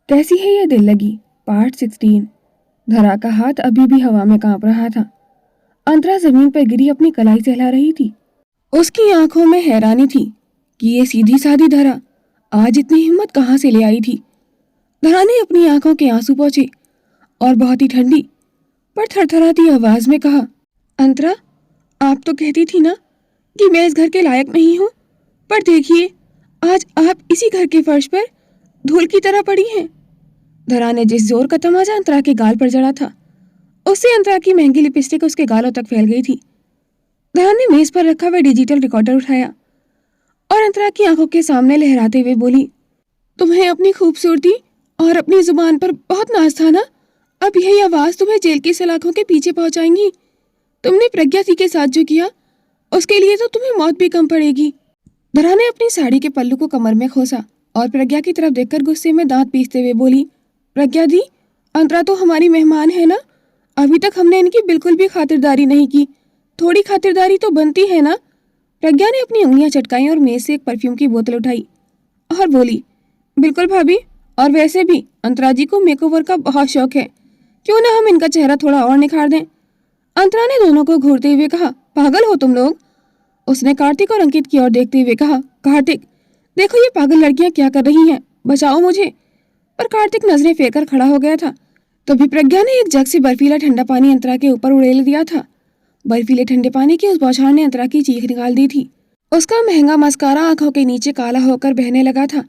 कैसी है ये दिल लगी। पार्ट 16। धरा का हाथ अभी भी हवा में कांप रहा था। अंतरा जमीन पर गिरी अपनी कलाई सहला रही थी। उसकी आंखों में हैरानी थी कि ये सीधी सादी धरा आज इतनी हिम्मत कहाँ से ले आई थी। धरा ने अपनी आंखों के आंसू पोंछे और बहुत ही ठंडी पर थरथराती आवाज में कहा, अंतरा, आप तो कहती थी ना कि मैं इस घर के लायक नहीं हूँ, पर देखिए आज आप इसी घर के फर्श पर धूल की तरह पड़ी हैं। धरा ने जिस जोर का तमाचा अंतरा के गाल पर जड़ा था, उससे अंतरा की महंगी लिपस्टिक उसके गालों तक फैल गई थी। धरा ने मेज पर रखा हुआ डिजिटल रिकॉर्डर उठाया और अंतरा की आंखों के सामने लहराते हुए बोली, तुम्हें अपनी खूबसूरती और अपनी जुबान पर बहुत नाज था ना। अब यही आवाज तुम्हें जेल की सलाखों के पीछे पहुंचाएंगी। तुमने प्रज्ञा सी के साथ जो किया, उसके लिए तो तुम्हें मौत भी कम पड़ेगी। धरा ने अपनी साड़ी के पल्लू को कमर में खोसा और प्रज्ञा की तरफ देखकर गुस्से में दांत पीसते हुए बोली, प्रज्ञा दी, अंतरा तो हमारी मेहमान है ना। अभी तक हमने इनकी बिल्कुल भी खातिरदारी नहीं की। थोड़ी खातिरदारी तो बनती है ना। प्रज्ञा ने अपनी उंगलियां चटकाई और मेज से एक परफ्यूम की बोतल उठाई और बोली, बिल्कुल भाभी, और वैसे भी अंतरा जी को मेकओवर का बहुत शौक है। क्यों ना हम इनका चेहरा थोड़ा और निखार दें। अंतरा ने दोनों को घूरते हुए कहा, पागल हो तुम लोग। उसने कार्तिक और अंकित की ओर देखते हुए कहा, कार्तिक, देखो ये पागल लड़कियां क्या कर रही हैं, बचाओ मुझे। पर कार्तिक नजरें फेर कर खड़ा हो गया था। तभी प्रज्ञा ने एक जग से बर्फीला ठंडा पानी अंतरा के ऊपर उड़ेल दिया था। बर्फीले ठंडे पानी की उस बौछार ने अंतरा की चीख निकाल दी थी। उसका महंगा मस्कारा आंखों के नीचे काला होकर बहने लगा था।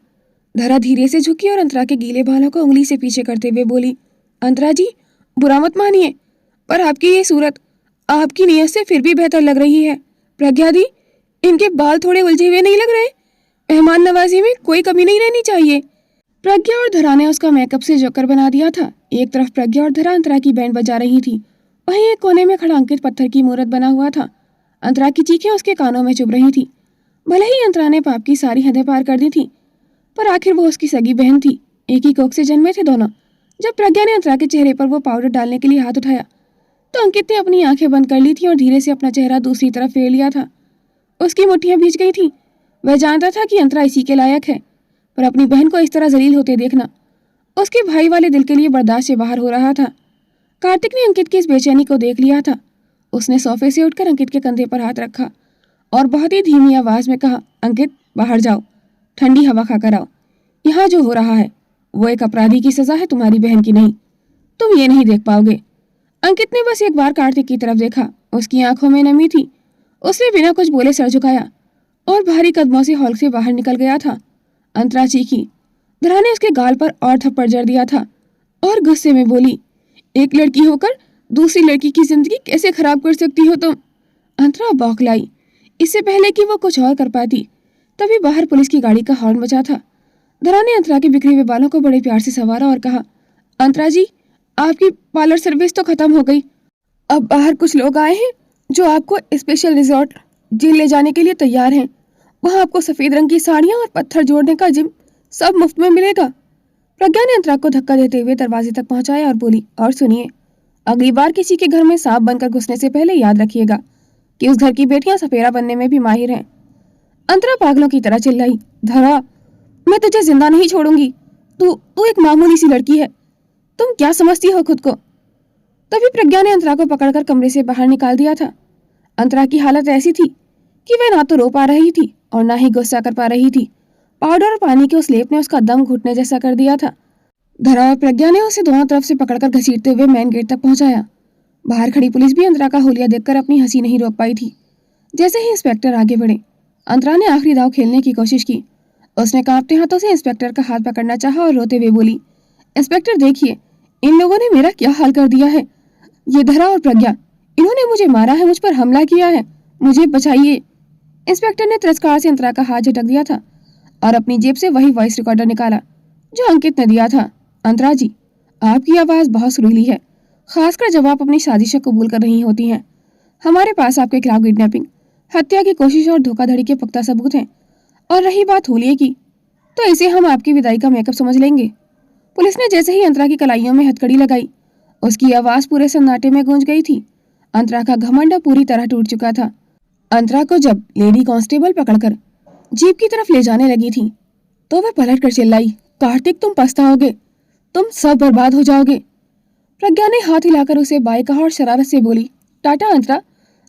धरा धीरे से झुकी और अंतरा के गीले बालों को उंगली से पीछे करते हुए बोली, अंतरा जी, बुरा मत मानिए, पर आपकी ये सूरत आपकी नीयत से फिर भी बेहतर लग रही है। प्रज्ञा दी, इनके बाल थोड़े उलझे हुए नहीं लग रहे? मेहमान नवाजी में कोई कमी नहीं रहनी चाहिए। प्रज्ञा और धरा ने उसका मेकअप से जोकर बना दिया था। एक तरफ प्रज्ञा और धरा अंतरा की बैंड बजा रही थी, वहीं एक कोने में खड़ा अंकित पत्थर की मूर्त बना हुआ था। अंतरा की चीखें उसके कानों में चुभ रही थी। भले ही अंतरा ने पाप की सारी हदें पार कर दी थी, पर आखिर वो उसकी सगी बहन थी। एक ही कोख से जन्मे थे दोनों। जब प्रज्ञा ने अंतरा के चेहरे पर वो पाउडर डालने के लिए हाथ उठाया, तो अंकित ने अपनी आंखें बंद कर ली थी और धीरे से अपना चेहरा दूसरी तरफ फेर लिया था। उसकी मुट्ठियां भीज गई थी। वह जानता था कि अंतरा इसी के लायक है, पर अपनी बहन को इस तरह जलील होते देखना उसके भाई वाले दिल के लिए बर्दाश्त से बाहर हो रहा था। कार्तिक ने अंकित की इस बेचैनी को देख लिया था। उसने सोफे से उठकर अंकित के कंधे पर हाथ रखा और बहुत ही धीमी आवाज में कहा, अंकित, बाहर जाओ, ठंडी हवा खाकर आओ। यहाँ जो हो रहा है वो एक अपराधी की सजा है, तुम्हारी बहन की नहीं। तुम ये नहीं देख पाओगे। अंकित ने बस एक बार कार्तिक की तरफ देखा। उसकी आंखों में नमी थी। उसने बिना कुछ बोले सर झुकाया और भारी कदमों से हॉल से बाहर निकल गया था। अंतरा चीखी। धरा ने उसके गाल पर और थप्पड़ जड़ दिया था और गुस्से में बोली, एक लड़की होकर दूसरी लड़की की जिंदगी कैसे खराब कर सकती हो तुम। अंतरा बौखलाई। इससे पहले कि वो कुछ और कर पाती, तभी बाहर पुलिस की गाड़ी का हॉर्न बजा था। धरा ने अंतरा के बिखरे हुए बालों को बड़े प्यार से संवारा और कहा, अंतरा जी, आपकी पार्लर सर्विस तो खत्म हो गई। अब बाहर कुछ लोग आए हैं जो आपको स्पेशल रिजॉर्ट जेल ले जाने के लिए तैयार हैं। वहाँ आपको सफेद रंग की साड़ियाँ और पत्थर जोड़ने का जिम सब मुफ्त में मिलेगा। प्रज्ञा ने अंतरा को धक्का देते हुए दरवाजे तक पहुंचाया और बोली, और सुनिए, अगली बार किसी के घर में सांप बनकर घुसने से पहले याद रखिएगा कि उस घर की बेटियां सपेरा बनने में भी माहिर हैं। अंतरा पागलों की तरह चिल्लाई, धरा, मैं तुझे जिंदा नहीं छोड़ूंगी। तू तू एक मामूली सी लड़की है। तुम क्या समझती हो खुद को। तभी प्रज्ञा ने अंतरा को पकड़कर कमरे से बाहर निकाल दिया था। अंतरा की हालत ऐसी थी कि वह ना तो रो पा रही थी और ना ही गुस्सा कर पा रही थी। पाउडर और पानी के उस लेप ने उसका दम घुटने जैसा कर दिया था। धरा और प्रज्ञा ने उसे दोनों तरफ से पकड़कर घसीटते हुए मेन गेट तक पहुंचाया। बाहर खड़ी पुलिस भी अंतरा का हुलिया देखकर अपनी हंसी नहीं रोक पाई थी। जैसे ही इंस्पेक्टर आगे बढ़े, अंतरा ने आखिरी दाव खेलने की कोशिश की। उसने कांपते हाथों से इंस्पेक्टर का हाथ पकड़ना चाहा और रोते हुए बोली, इंस्पेक्टर देखिए, इन लोगों ने मेरा क्या हाल कर दिया है। ये धरा और प्रज्ञा, इन्होंने मुझे मारा है, मुझ पर हमला किया है, मुझे बचाइए। इंस्पेक्टर ने तिरस्कार से अंतरा का हाथ झटक दिया था और अपनी जेब से वही वॉइस रिकॉर्डर निकाला जो अंकित ने दिया था। अंतरा जी, आपकी आवाज बहुत सुरीली है, खासकर जब आप अपनी साजिशें कबूल कर रही होती हैं। हमारे पास आपके खिलाफ किडनैपिंग, हत्या की कोशिश और धोखाधड़ी के पुख्ता सबूत हैं। और रही बात हुलिये की, तो इसे हम आपकी विदाई का मेकअप समझ लेंगे। पुलिस ने जैसे ही अंतरा की कलाइयों में हथकड़ी लगाई, उसकी आवाज पूरे सन्नाटे में गूंज गई थी। अंतरा का घमंड पूरी तरह टूट चुका था। अंतरा को जब लेडी कांस्टेबल पकड़कर जीप की तरफ ले जाने लगी थी, तो वह पलट कर चिल्लाई, कार्तिक, तुम पछताओगे। तुम सब बर्बाद हो जाओगे। प्रज्ञा ने हाथ हिलाकर उसे बाय कहा और शरारत से बोली, टाटा अंतरा,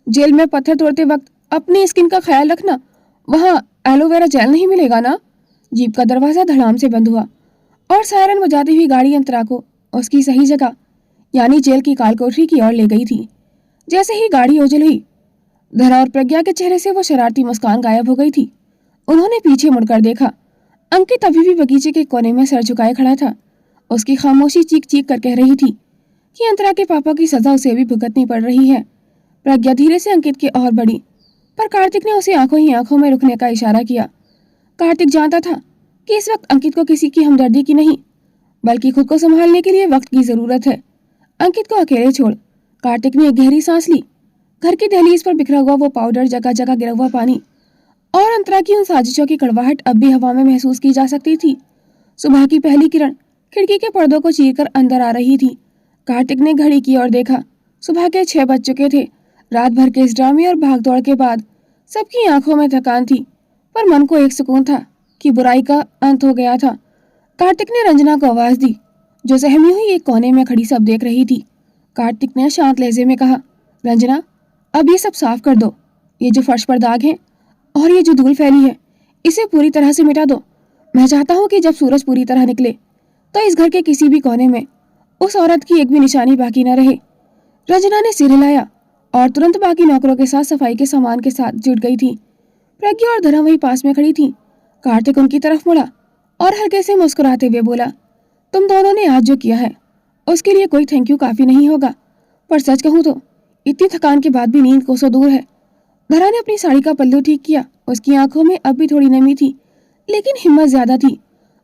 जेल में पत्थर तोड़ते वक्त अपनी स्किन का ख्याल रखना, वहां एलोवेरा जेल नहीं मिलेगा ना। जीप का दरवाजा धड़ाम से बंद हुआ और सायरन बजाती हुई गाड़ी अंतरा को उसकी सही जगह यानी जेल की कालकोठरी की ओर ले गई थी। जैसे ही गाड़ी ओझल हुई, धरा और प्रज्ञा के चेहरे से वो शरारती मुस्कान गायब हो गई थी। उन्होंने पीछे मुड़कर देखा। अंकित अभी भी बगीचे के कोने में सर झुकाए खड़ा था। उसकी खामोशी चीख चीख कर कह रही थी कि अंतरा के पापा की सजा उसे भी भुगतनी पड़ रही है। प्रज्ञा धीरे से अंकित की ओर बढ़ी, पर कार्तिक ने उसे आंखों ही आंखों में रुकने का इशारा किया। कार्तिक जानता था कि इस वक्त अंकित को किसी की हमदर्दी की नहीं, बल्कि खुद को संभालने के लिए वक्त की जरूरत है। अंकित को अकेले छोड़ कार्तिक ने एक गहरी सांस ली। घर की दहलीज पर बिखरा हुआ वो पाउडर, जगह जगह गिरा हुआ पानी और अंतरा की उन साजिशों की कड़वाहट अब भी हवा में महसूस की जा सकती थी। सुबह की पहली किरण खिड़की के पर्दों को चीरकर अंदर आ रही थी। कार्तिक ने घड़ी की ओर देखा। सुबह के 6 बज चुके थे। रात भर के इस ड्रामे और भागदौड़ के बाद सबकी आंखों में थकान थी, पर मन को एक सुकून था कि बुराई का अंत हो गया था। कार्तिक ने रंजना को आवाज दी, जो सहमी हुई एक कोने में खड़ी सब देख रही थी। कार्तिक ने शांत लहजे में कहा, रंजना, अब ये सब साफ कर दो। ये जो फर्श पर दाग हैं और ये जो धूल फैली है, इसे पूरी तरह से मिटा दो। मैं चाहता हूँ कि जब सूरज पूरी तरह निकले तो इस घर के किसी भी कोने में उस औरत की एक भी निशानी बाकी न रहे। रंजना ने सिर हिलाया और तुरंत बाकी नौकरों के साथ सफाई के सामान के साथ जुट गई थी। प्रज्ञा और धरा वहीं पास में खड़ी थी। कार्तिक उनकी तरफ मुड़ा और हल्के से मुस्कुराते हुए बोला, तुम दोनों ने आज जो किया है उसके लिए कोई थैंक यू काफी नहीं होगा, पर सच कहूँ तो इतनी थकान के बाद भी नींद कोसों दूर है। धरा ने अपनी साड़ी का पल्लू ठीक किया। उसकी आंखों में अब भी थोड़ी नमी थी, लेकिन हिम्मत ज्यादा थी।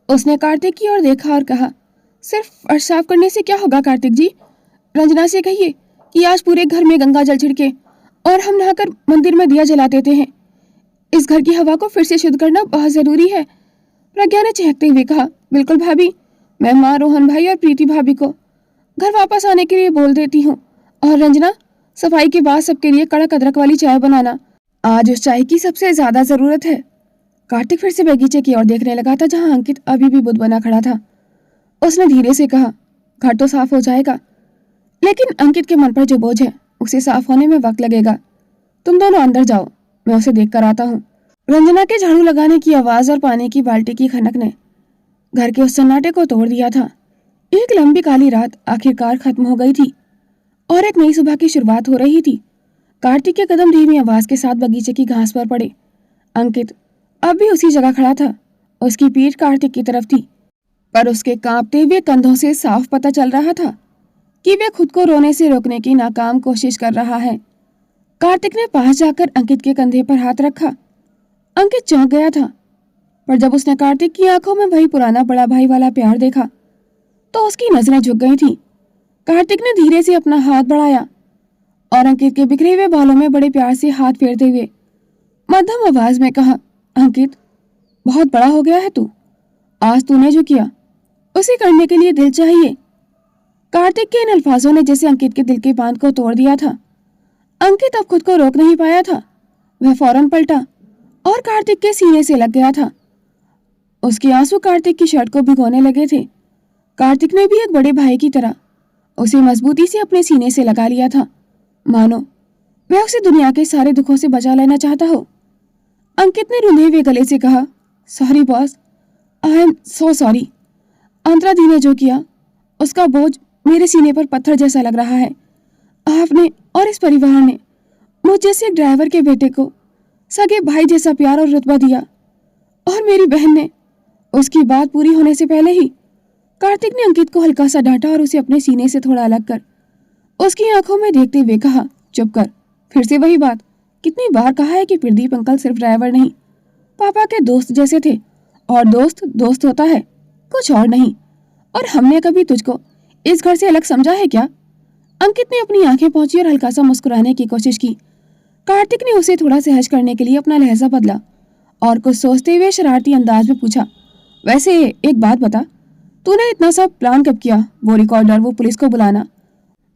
उसने कार्तिक की ओर देखा और कहा, सिर्फ फर्श साफ करने से क्या होगा कार्तिक जी? रंजना से कहिए कि आज पूरे घर में गंगा जल छिड़के और हम नहाकर मंदिर में दिया जला देते हैं। इस घर की हवा को फिर से शुद्ध करना बहुत जरूरी है। प्रज्ञा ने चहकते हुए कहा, बिल्कुल भाभी, मैं माँ, रोहन भाई और प्रीति भाभी को घर वापस आने के लिए बोल देती हूँ। और रंजना, सफाई के बाद सबके लिए कड़क अदरक वाली चाय बनाना, आज उस चाय की सबसे ज्यादा जरूरत है। कार्तिक फिर से बगीचे की ओर देखने लगा था, जहाँ अंकित अभी भी बुद्ध बना खड़ा था। उसने धीरे से कहा, घर तो साफ हो जाएगा, लेकिन अंकित के मन पर जो बोझ है उसे साफ होने में वक्त लगेगा। तुम दोनों अंदर जाओ, मैं उसे देख कर आता हूँ। रंजना के झाड़ू लगाने की आवाज और पानी की बाल्टी की खनक ने घर के उस सन्नाटे को तोड़ दिया था। एक लंबी काली रात आखिरकार खत्म हो गई थी और एक नई सुबह की शुरुआत हो रही थी। कार्तिक के कदम धीमी आवाज के साथ बगीचे की घास पर पड़े। अंकित अब भी उसी जगह खड़ा था। उसकी पीठ कार्तिक की तरफ थी, पर उसके कांपते हुए कंधों से साफ पता चल रहा था कि वह खुद को रोने से रोकने की नाकाम कोशिश कर रहा है। कार्तिक ने पास जाकर अंकित के कंधे पर हाथ रखा। अंकित चौंक गया था, पर जब उसने कार्तिक की आंखों में वही पुराना बड़ा भाई वाला प्यार देखा तो उसकी नजरें झुक गई थीं। कार्तिक ने धीरे से अपना हाथ बढ़ाया और अंकित के बिखरे हुए बालों में बड़े प्यार से हाथ फेरते हुए मध्यम आवाज में कहा, अंकित, बहुत बड़ा हो गया है तू। आज तूने जो किया उसे करने के लिए दिल चाहिए। कार्तिक के इन अल्फाजों ने जैसे अंकित के दिल के बांध को तोड़ दिया था। अंकित अब खुद को रोक नहीं पाया था। वह फौरन पलटा और कार्तिक के सीने से लग गया था। उसके आंसू कार्तिक की शर्ट को भिगोने लगे थे। कार्तिक ने भी एक बड़े भाई की तरह उसे मजबूती से अपने सीने से लगा लिया था, मानो वह उसे दुनिया के सारे दुखों से बचा लेना चाहता हो। अंकित ने रुंधे हुए गले से कहा, sorry boss, I am so sorry. Antara di ने जो किया उसका बोझ मेरे सीने पर पत्थर जैसा लग रहा है। आपने और इस परिवार ने मुझ जैसे एक ड्राइवर के बेटे को सगे भाई जैसा प्यार और रुतबा दिया, और मेरी बहन ने उसकी बात पूरी होने से पहले ही। कार्तिक ने अंकित को हल्का सा डांटा और उसे अपने सीने से थोड़ा अलग कर उसकी आंखों में देखते हुए कहा, चुप कर। फिर से वही बात, कितनी बार कहा है कि प्रदीप अंकल सिर्फ ड्राइवर नहीं, पापा के दोस्त जैसे थे, और दोस्त दोस्त होता है, कुछ और नहीं। और हमने कभी तुझको इस घर से अलग समझा है क्या? अंकित ने अपनी आंखें पहुंची और हल्का सा मुस्कुराने की कोशिश की। कार्तिक ने उसे थोड़ा सहज करने के लिए अपना लहजा बदला और कुछ सोचते हुए शरारती अंदाज में पूछा, वैसे एक बात बता, तूने इतना सब प्लान कब किया? वो रिकॉर्डर, वो पुलिस को बुलाना,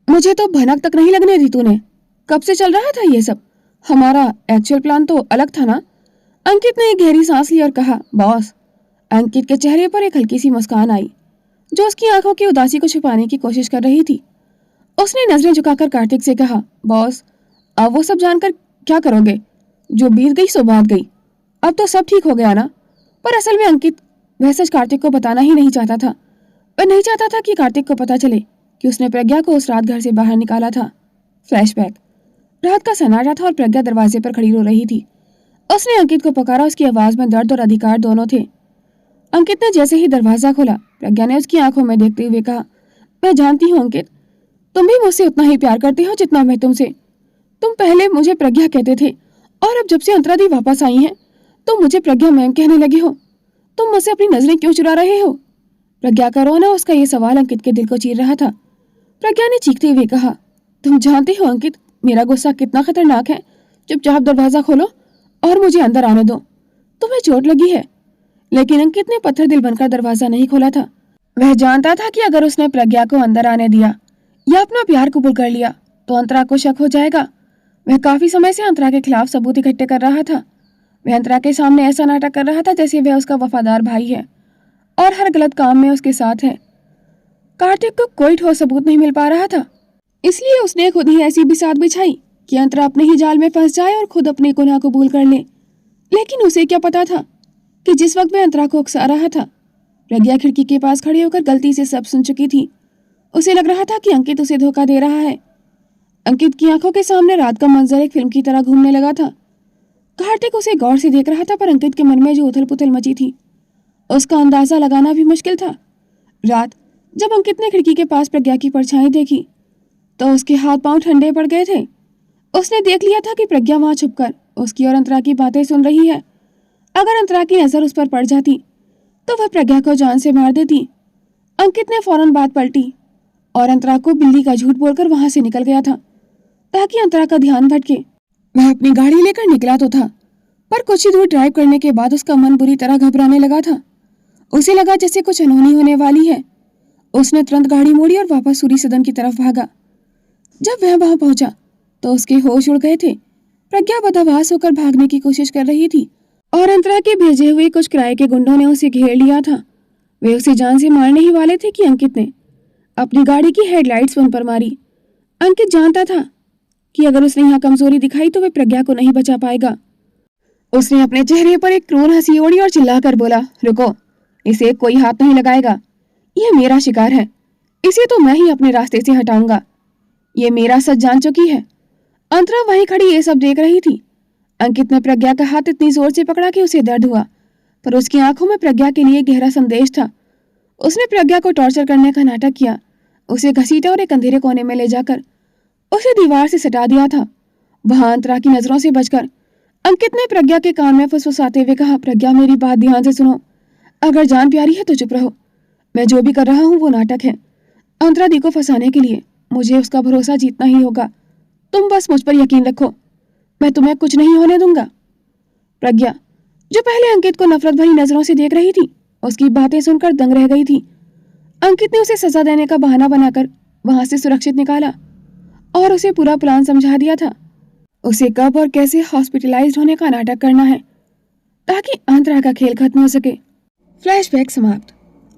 मुझे तो भनक तक नहीं लगने दी तूने। कब से चल रहा था ये सब? हमारा एक्चुअल प्लान तो अलग था ना? अंकित ने एक गहरी सांस ली और कहा, बॉस। अंकित के चेहरे पर एक हल्की सी मुस्कान आई। जो उसकी आंखों की उदासी को छुपाने की कोशिश कर रही थी। उसने नजरें झुकाकर कार्तिक से कहा, बॉस, अब वो सब जानकर क्या करोगे? जो बीत गई सो बात गई, अब तो सब ठीक हो गया ना? पर असल में अंकित वह सच कार्तिक को बताना ही नहीं चाहता था। वह नहीं चाहता था कि कार्तिक को पता चले कि उसने प्रज्ञा को उस रात घर से बाहर निकाला था। फ्लैशबैक। रात का सन्नाटा था और प्रज्ञा दरवाजे पर खड़ी रो रही थी। उसने अंकित को पुकारा। उसकी आवाज में दर्द और अधिकार दोनों थे। अंकित ने जैसे ही दरवाजा खोला, प्रज्ञा ने उसकी आंखों में देखते हुए कहा, मैं जानती हूँ अंकित, तुम भी मुझसे उतना ही प्यार करते हो जितना मैं तुमसे। तुम पहले मुझे प्रज्ञा कहते थे और अब जब से अंतरा दी वापस आई हैं, तुम मुझे प्रज्ञा मैम कहने लगे हो। तुम मुझसे अपनी नजरें क्यों चुरा रहे हो? प्रज्ञा का रोना, उसका ये सवाल अंकित के दिल को चीर रहा था। प्रज्ञा ने चीखते हुए कहा, तुम जानते हो अंकित, मेरा गुस्सा कितना खतरनाक है। चुपचाप दरवाजा खोलो और मुझे अंदर आने दो। तुम्हें चोट लगी है। लेकिन अंकित ने पत्थर दिल बनकर दरवाजा नहीं खोला था। वह जानता था कि अगर उसने प्रज्ञा को अंदर आने दिया या अपना प्यार कबूल कर लिया तो अंतरा को शक हो जाएगा। वह काफी समय से अंतरा के खिलाफ सबूत इकट्ठे कर रहा था। वह अंतरा के सामने ऐसा नाटक कर रहा था जैसे वह उसका वफादार भाई है और हर गलत काम में उसके साथ है। कार्तिक को कोई ठोस सबूत नहीं मिल पा रहा था, इसलिए उसने खुद ही ऐसी बिसात बिछाई कि अंतरा अपने ही जाल में फंस जाए और खुद अपने गुनाह कबूल कर ले। लेकिन उसे क्या पता था कि जिस वक्त वह अंतरा को उकसा रहा था, प्रज्ञा खिड़की के पास खड़ी होकर गलती से सब सुन चुकी थी। उसे लग रहा था कि अंकित उसे धोखा दे रहा है। अंकित की आंखों के सामने रात का मंजर एक फिल्म की तरह घूमने लगा था। कार्तिक उसे गौर से देख रहा था, पर अंकित के मन में जो उथल पुथल मची थी उसका अंदाजा लगाना भी मुश्किल था। रात जब अंकित ने खिड़की के पास प्रज्ञा की परछाई देखी तो उसके हाथ पांव ठंडे पड़ गए थे। उसने देख लिया था कि प्रज्ञा वहां छुपकर उसकी और अंतरा की बातें सुन रही है। अगर अंतरा की नजर उस पर पड़ जाती तो वह प्रज्ञा को जान से मार देती। अंकित ने फौरन बात पलटी और अंतरा को बिल्ली का झूठ बोलकर वहां से निकल गया था ताकि अंतरा का ध्यान भटके। वह अपनी गाड़ी लेकर निकला तो था, पर कुछ ही दूर ड्राइव करने के बाद उसका मन बुरी तरह घबराने लगा था। उसे लगा जैसे कुछ अनहोनी होने वाली है। उसने तुरंत गाड़ी मोड़ी और वापस सूरी सदन की तरफ भागा। जब वह वहां पहुंचा तो उसके होश उड़ गए थे। प्रज्ञा बदहवास होकर भागने की कोशिश कर रही थी और अंतरा के भेजे हुए कुछ किराए के गुंडों ने उसे घेर लिया था। वे उसे जान से मारने ही वाले थे कि अंकित ने अपनी गाड़ी की हेडलाइट्स उन पर मारी। अंकित जानता था कि अगर उसने यहाँ कमजोरी दिखाई तो वह प्रज्ञा को नहीं बचा पाएगा। उसने अपने चेहरे पर एक क्रूर हंसी ओढ़ी और चिल्लाकर बोला, रुको, इसे कोई हाथ नहीं लगाएगा। यह मेरा शिकार है, इसे तो मैं ही अपने रास्ते से हटाऊंगा। ये मेरा सच जान चुकी है। अंतरा वहीं खड़ी ये सब देख रही थी। अंकित ने प्रज्ञा का हाथ इतनी जोर से पकड़ा कि उसे दर्द हुआ, पर उसकी आंखों में प्रज्ञा के लिए गहरा संदेश था। उसने प्रज्ञा को टॉर्चर करने का नाटक किया, उसे घसीटा और एक अंधेरे कोने में ले जाकर उसे दीवार से सटा दिया था। वहां अंतरा की नजरों से बचकर अंकित ने प्रज्ञा के कान में फुसफुसाते हुए कहा, प्रज्ञा मेरी बात ध्यान से सुनो। अगर जान प्यारी है तो चुप रहो। मैं जो भी कर रहा हूँ वो नाटक है। अंतरा दी को फंसाने के लिए मुझे उसका भरोसा जीतना ही होगा। तुम बस मुझ पर यकीन रखो, मैं तुम्हें कुछ नहीं होने दूंगा। प्रज्ञा, जो पहले अंकित को नफरत भरी नजरों से देख रही थी, उसकी बातें सुनकर दंग रह गई थी। अंकित ने उसे सजा देने का बहाना बनाकर वहां से सुरक्षित निकाला और उसे पूरा प्लान समझा दिया था। उसे कब और कैसे हॉस्पिटलाइज्ड होने का नाटक करना है ताकि अंतरा का खेल खत्म हो सके। फ्लैशबैक समाप्त।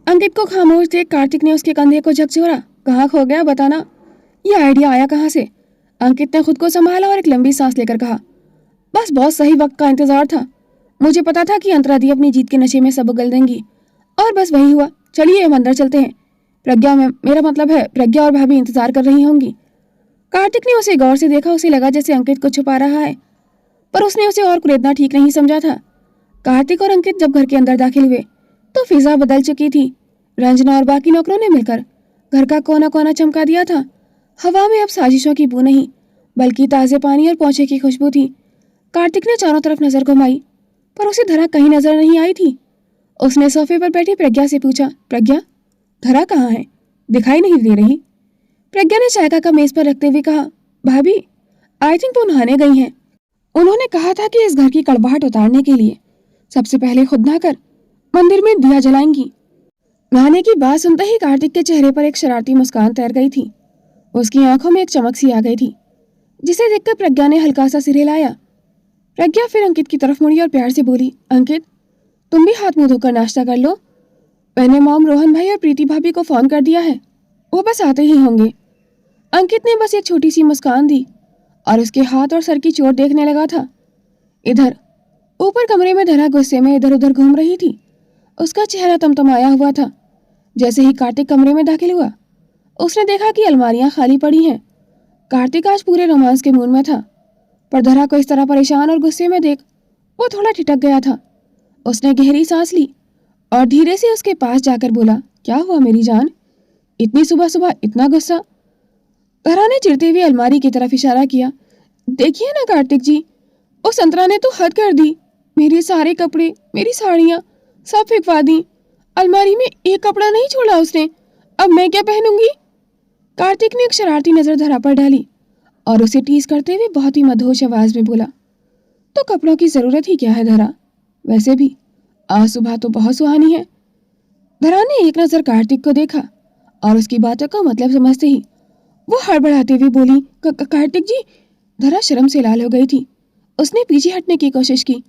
अंकित को खामोश देख कार्तिक ने उसके कंधे को झकझोरा। कहाँ खो गया, बताना। यह आइडिया आया कहाँ से? अंकित ने खुद को संभाला और एक लंबी सांस लेकर कहा, बस बहुत सही वक्त का इंतजार था। मुझे पता था कि अंतरा दी अपनी जीत के नशे में सब उगल देंगी और बस वही हुआ। चलिए हम अंदर चलते हैं। प्रज्ञा में मेरा मतलब है प्रज्ञा और भाभी इंतजार कर रही होंगी। कार्तिक ने उसे गौर से देखा। उसे लगा जैसे अंकित को छुपा रहा है, पर उसने उसे और कुरेदना ठीक नहीं समझा था। कार्तिक और अंकित जब घर के अंदर दाखिल हुए तो फिजा बदल चुकी थी। रंजना और बाकी नौकरों ने मिलकर घर का कोना कोना चमका दिया था। हवा में अब साजिशों की बू नहीं बल्कि ताजे पानी और पोंछे की खुशबू थी। कार्तिक ने चारों तरफ नजर घुमाई, पर उसे धरा कहीं नजर नहीं आई थी। उसने सोफे पर बैठी प्रज्ञा से पूछा, प्रज्ञा, धरा कहाँ है? दिखाई नहीं दे रही। प्रज्ञा ने चाय का कप मेज पर रखते हुए कहा, भाभी, आई थिंक वो नहाने गई हैं। उन्होंने कहा था कि इस घर की कड़वाहट उतारने के लिए सबसे पहले खुद नहाकर मंदिर में दिया जलाएंगी। नहाने की बात सुनते ही कार्तिक के चेहरे पर एक शरारती मुस्कान तैर गई थी। उसकी आंखों में एक चमक सी आ गई थी, जिसे देखकर प्रज्ञा ने हल्का सा सिर हिलाया। प्रज्ञा फिर अंकित की तरफ मुड़ी और प्यार से बोली, अंकित, तुम भी हाथ मुंह धोकर नाश्ता कर लो। मैंने मॉम, रोहन भाई और प्रीति भाभी को फोन कर दिया है, वो बस आते ही होंगे। अंकित ने बस एक छोटी सी मुस्कान दी और उसके हाथ और सर की चोट देखने लगा था। इधर ऊपर कमरे में धरा गुस्से में इधर उधर घूम रही थी। उसका चेहरा तमतमाया हुआ था। जैसे ही कार्तिक कमरे में दाखिल हुआ, उसने देखा कि अलमारियां खाली पड़ी हैं। कार्तिक आज पूरे रोमांस के मूड में था, पर धरा को इस तरह परेशान और गुस्से में देख वो थोड़ा ठिठक गया था। उसने गहरी सांस ली और धीरे से उसके पास जाकर बोला, क्या हुआ मेरी जान, इतनी सुबह सुबह इतना गुस्सा? धरा ने चिढ़ते हुए अलमारी की तरफ इशारा किया। देखिए ना कार्तिक जी, उस संतरा ने तो हद कर दी। मेरे सारे कपड़े, मेरी साड़ियाँ सब फेंकवा दी। अलमारी में एक कपड़ा नहीं छोड़ा उसने। अब मैं क्या पहनूंगी? कार्तिक ने एक शरारती नजर धरा पर डाली और उसे टीज करते हुए बहुत ही मधोश आवाज में बोला, तो कपड़ों की जरूरत ही क्या है धरा? वैसे भी आज सुबह तो बहुत सुहानी है। धरा ने एक नजर कार्तिक को देखा और उसकी बातों का मतलब समझते ही वो हड़बड़ाते हुए बोली, कार्तिक जी। धरा शर्म से लाल हो गई थी। उसने पीछे हटने की कोशिश की,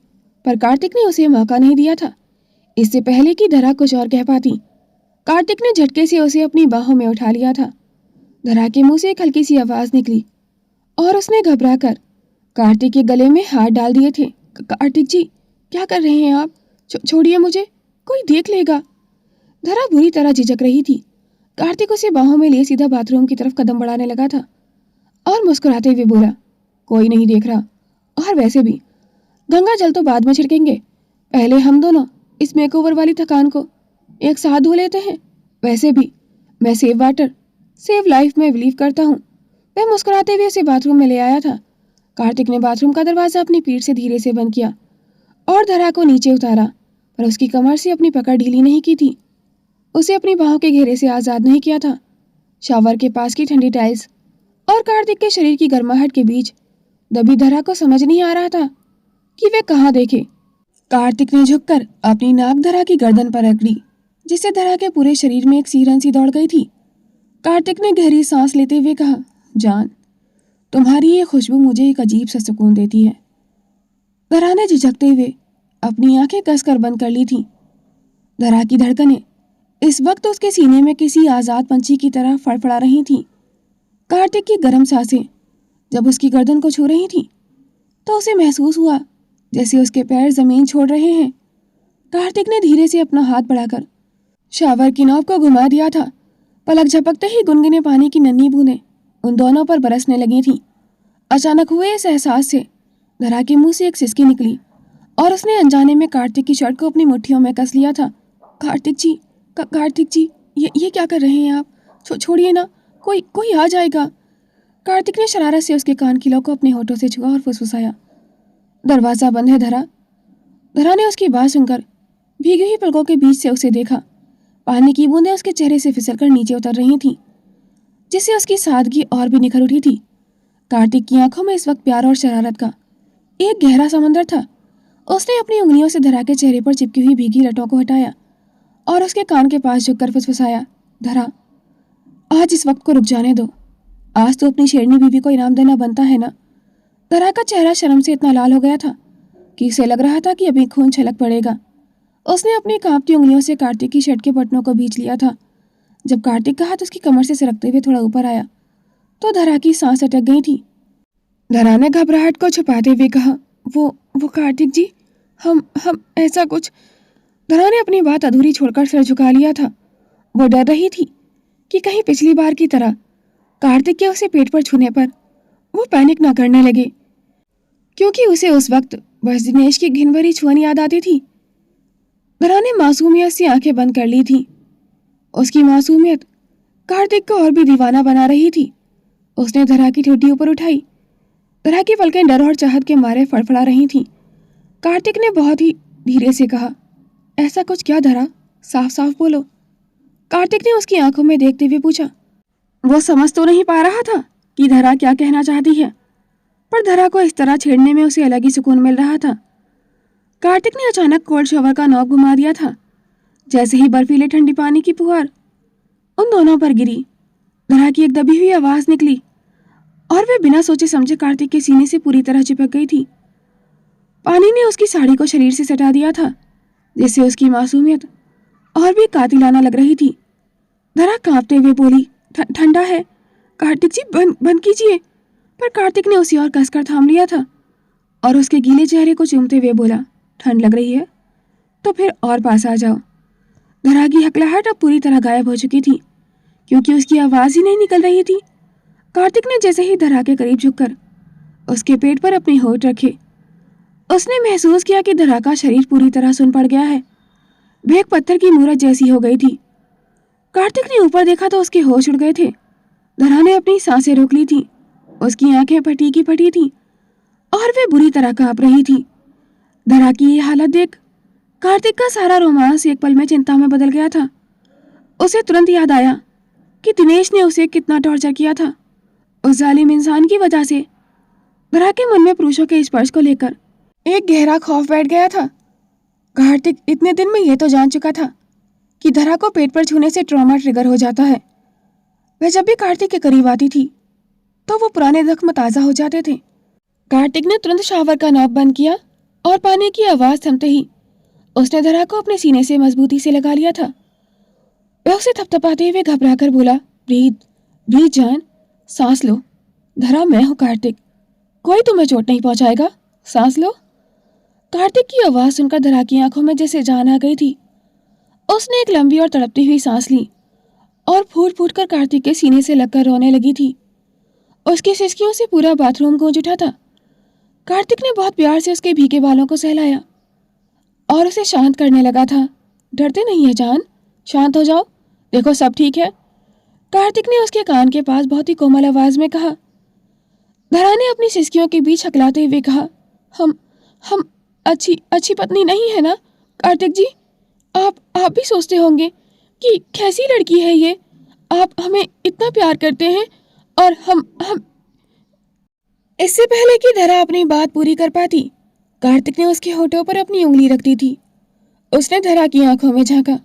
पर कार्तिक ने उसे मौका नहीं दिया था। इससे पहले कि धरा कुछ और कह पाती, कार्तिक ने झटके से उसे अपनी बाहों में उठा लिया था। धरा के मुंह से एक हल्की सी आवाज निकली और उसने घबराकर कार्तिक के गले में हाथ डाल दिए थे। कार्तिक जी, क्या कर रहे हैं आप? छोड़िए मुझे, कोई देख लेगा। धरा बुरी तरह झिझक रही थी। कार्तिक उसे बाहों में लिए सीधा बाथरूम की तरफ कदम बढ़ाने लगा था और मुस्कुराते हुए बोला, कोई नहीं देख रहा, और वैसे भी गंगा जल तो बाद में छिड़केंगे, पहले हम दोनों इस मेकओवर वाली थकान को एक साथ धो लेते हैं। वैसे भी मैं सेव वाटर सेव लाइफ में बिलीव करता हूँ। वह मुस्कुराते हुए उसे बाथरूम में ले आया था। कार्तिक ने बाथरूम का दरवाजा अपनी पीठ से धीरे से बंद किया और धरा को नीचे उतारा, पर उसकी कमर से अपनी पकड़ ढीली नहीं की थी। उसे अपनी बाहों के घेरे से आजाद नहीं किया था। शावर के पास की ठंडी टाइल्स और कार्तिक के शरीर की गर्माहट के बीच दबी धरा को समझ नहीं आ रहा था कि वे कहाँ देखे। कार्तिक ने झुककर अपनी नाक धरा की गर्दन पर रख ली, जिससे धरा के पूरे शरीर में एक सिहरन सी दौड़ गई थी। कार्तिक ने गहरी सांस लेते हुए कहा, जान, तुम्हारी ये खुशबू मुझे एक अजीब सा सुकून देती है। धरा ने झिझकते हुए अपनी आंखें कसकर बंद कर ली थी। धरा की धड़कनें इस वक्त उसके सीने में किसी आजाद पंछी की तरह फड़फड़ा रही थीं। कार्तिक की गर्म सांसें जब उसकी गर्दन को छू रही थीं, तो उसे महसूस हुआ जैसे उसके पैर जमीन छोड़ रहे हैं। कार्तिक ने धीरे से अपना हाथ बढ़ाकर शावर की नॉब को घुमा दिया था। पलक झपकते ही गुनगुने पानी की नन्ही बूंदें उन दोनों पर बरसने लगी थीं। अचानक हुए इस एहसास से धरा के मुंह से एक सिसकी निकली और उसने अनजाने में कार्तिक की शर्ट को अपनी मुट्ठियों में कस लिया था। कार्तिक जी, कार्तिक जी, ये क्या कर रहे हैं आप? छोड़िए ना, कोई आ जाएगा। कार्तिक ने शरारत से उसके कान की लौ को अपने होठों से छुआ और फुसफुसाया, दरवाजा बंद है धरा। धरा ने उसकी बात सुनकर भीगी हुई पलकों के बीच से उसे देखा। पानी की बूंदें उसके चेहरे से फिसलकर नीचे उतर रही थीं, जिससे उसकी सादगी और भी निखर उठी थी। कार्तिक की आंखों में इस वक्त प्यार और शरारत का एक गहरा समंदर था। उसने अपनी उंगलियों से धरा के चेहरे पर चिपकी हुई भीगी लटों को हटाया और उसके कान के पास झुककर फुसफुसाया, धरा, आज इस वक्त को रुक जाने दो। आज तो अपनी शेरनी बीवी को इनाम देना बनता है ना। धरा का चेहरा शर्म से इतना लाल हो गया था कि उसे लग रहा था कि अभी खून छलक पड़ेगा। उसने अपनी कांपती उंगलियों से कार्तिक की शर्ट के बटनों को भींच लिया था। जब कार्तिक का हाथ उसकी कमर से सरकते हुए थोड़ा ऊपर आया, तो धरा की सांस अटक गई थी। धरा ने घबराहट को छुपाते हुए कहा, वो कार्तिक जी, हम ऐसा कुछ। धरा ने अपनी बात अधूरी छोड़कर सिर झुका लिया था। वो डर रही थी कि कहीं पिछली बार की तरह कार्तिक के उसे पेट पर छूने पर वो पैनिक ना करने लगे, क्योंकि उसे उस वक्त बस दिनेश की घिन भरी छुअन याद आती थी। धरा ने मासूमियत से आंखें बंद कर ली थी। उसकी मासूमियत कार्तिक को और भी दीवाना बना रही थी। उसने धरा की ठुड्डी ऊपर उठाई। धरा की पलकें डर और चाहत के मारे फड़फड़ा रही थीं। कार्तिक ने बहुत ही धीरे से कहा, ऐसा कुछ क्या धरा, साफ साफ बोलो। कार्तिक ने उसकी आंखों में देखते हुए पूछा। वो समझ तो नहीं पा रहा था कि धरा क्या कहना चाहती है, पर धरा को इस तरह छेड़ने में उसे अलग ही सुकून मिल रहा था। कार्तिक ने अचानक कोल्ड शावर का नॉब घुमा दिया था। जैसे ही बर्फीले ठंडी पानी की फुहार उन दोनों पर गिरी, धरा की एक दबी हुई आवाज निकली और वे बिना सोचे समझे कार्तिक के सीने से पूरी तरह चिपक गई थी। पानी ने उसकी साड़ी को शरीर से सटा दिया था, जिससे उसकी मासूमियत और भी कातिलाना लग रही थी। धरा कांपते हुए बोली, ठंडा है कार्तिक जी, बंद कीजिए। पर कार्तिक ने उसे और कसकर थाम लिया था और उसके गीले चेहरे को चूमते हुए बोला, ठंड लग रही है तो फिर और पास आ जाओ। धरा की हकलाहट अब पूरी तरह गायब हो चुकी थी क्योंकि उसकी आवाज ही नहीं निकल रही थी। कार्तिक ने जैसे ही धरा के करीब झुककर उसके पेट पर अपने होठ रखे, उसने महसूस किया कि धरा का शरीर पूरी तरह सुन पड़ गया है। भेग पत्थर की मूरत जैसी हो गई थी। कार्तिक ने ऊपर देखा तो उसके होश उड़ गए थे। धरा ने अपनी सांसें रोक ली थी। उसकी आंखें फटी की फटी थी और वे बुरी तरह कांप रही थी। धरा की ये हालत देख कार्तिक का सारा रोमांस एक पल में चिंता में बदल गया था। उसे तुरंत याद आया कि दिनेश ने उसे कितना टॉर्चर किया था। उस जालिम इंसान की वजह से धरा के मन में पुरुषों के स्पर्श को लेकर एक गहरा खौफ बैठ गया था। कार्तिक इतने दिन में यह तो जान चुका था कि धरा को पेट पर छूने से ट्रॉमा ट्रिगर हो जाता है। वह जब भी कार्तिक के करीब आती थी तो वो पुराने जख्म ताज़ा हो जाते थे। कार्तिक ने तुरंत शावर का नॉब बंद किया और पानी की आवाज़ थमते ही उसने धरा को अपने सीने से मजबूती से लगा लिया था। वह उसे थपथपाते हुए घबराकर बोला, ब्रीथ ब्रीथ जान, सांस लो। धरा, मैं हूँ कार्तिक, कोई तुम्हें चोट नहीं पहुंचाएगा, सांस लो। कार्तिक की आवाज़ सुनकर धरा की आंखों में जैसे जान आ गई थी। उसने एक लंबी और तड़पती हुई सांस ली और फूट फूट कर कार्तिक के सीने से लगकर रोने लगी थी। उसकी सिसकियों से पूरा बाथरूम गूंज उठा था। कार्तिक ने बहुत प्यार से उसके भीगे बालों को सहलाया और उसे शांत करने लगा था। डरते नहीं है जान, शांत हो जाओ, देखो सब ठीक है, कार्तिक ने उसके कान के पास बहुत ही कोमल आवाज में कहा। धरा ने अपनी सिसकियों के बीच हकलाते हुए कहा, हम अच्छी पत्नी नहीं है ना कार्तिक जी? आप भी सोचते होंगे कि कैसी लड़की है ये, आप हमें इतना प्यार करते हैं और हम इससे पहले कि धरा अपनी बात पूरी कर पाती, कार्तिक ने उसके होठों पर अपनी उंगली रख दी थी। उसने धरा की आंखों में झांका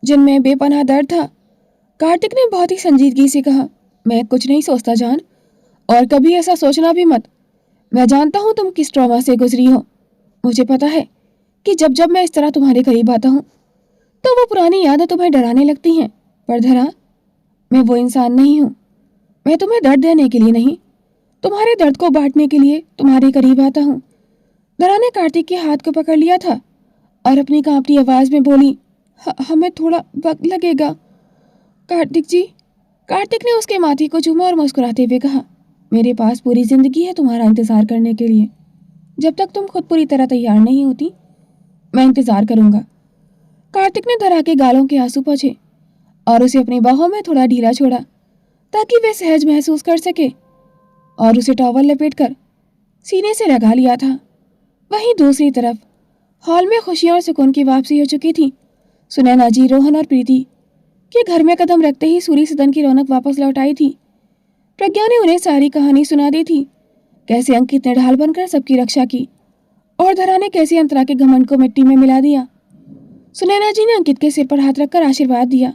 जिनमें बेपनाह दर्द था। कार्तिक ने बहुत ही संजीदगी से कहा, मैं कुछ नहीं सोचता जान, और कभी ऐसा सोचना भी मत। मैं जानता हूँ तुम किस ट्रॉमा से गुजरी हो। मुझे पता है कि जब जब मैं इस तरह तुम्हारे करीब आता हूँ तो वो पुरानी यादें तुम्हें डराने लगती हैं। पर धरा, मैं वो इंसान नहीं हूँ। मैं तुम्हें दर्द देने के लिए नहीं, तुम्हारे दर्द को बांटने के लिए तुम्हारे करीब आता हूँ। धरा ने कार्तिक के हाथ को पकड़ लिया था और अपनी कांपती आवाज में बोली, हमें थोड़ा वक्त लगेगा कार्तिक जी। कार्तिक ने उसके माथे को चूमा और मुस्कुराते हुए कहा, मेरे पास पूरी जिंदगी है तुम्हारा इंतजार करने के लिए। जब तक तुम खुद पूरी तरह तैयार नहीं होती, मैं इंतजार करूंगा। कार्तिक ने धरा के गालों के आंसू पोंछे और उसे अपनी बाहों में थोड़ा ढीला छोड़ा ताकि वे सहज महसूस कर सके और उसे टॉवल लपेटकर सीने से लगा लिया था। वहीं दूसरी तरफ हॉल में खुशियों और सुकून की वापसी हो चुकी थी। सुनैना जी, रोहन और प्रीति के घर में कदम रखते ही सूरी सदन की रौनक वापस लौट आई थी। प्रज्ञा ने उन्हें सारी कहानी सुना दी थी, कैसे अंकित ने ढाल बनकर सबकी रक्षा की और धरा ने कैसे अंतरा के घमंड को मिट्टी में मिला दिया। सुनैना जी ने अंकित के सिर पर हाथ रखकर आशीर्वाद दिया,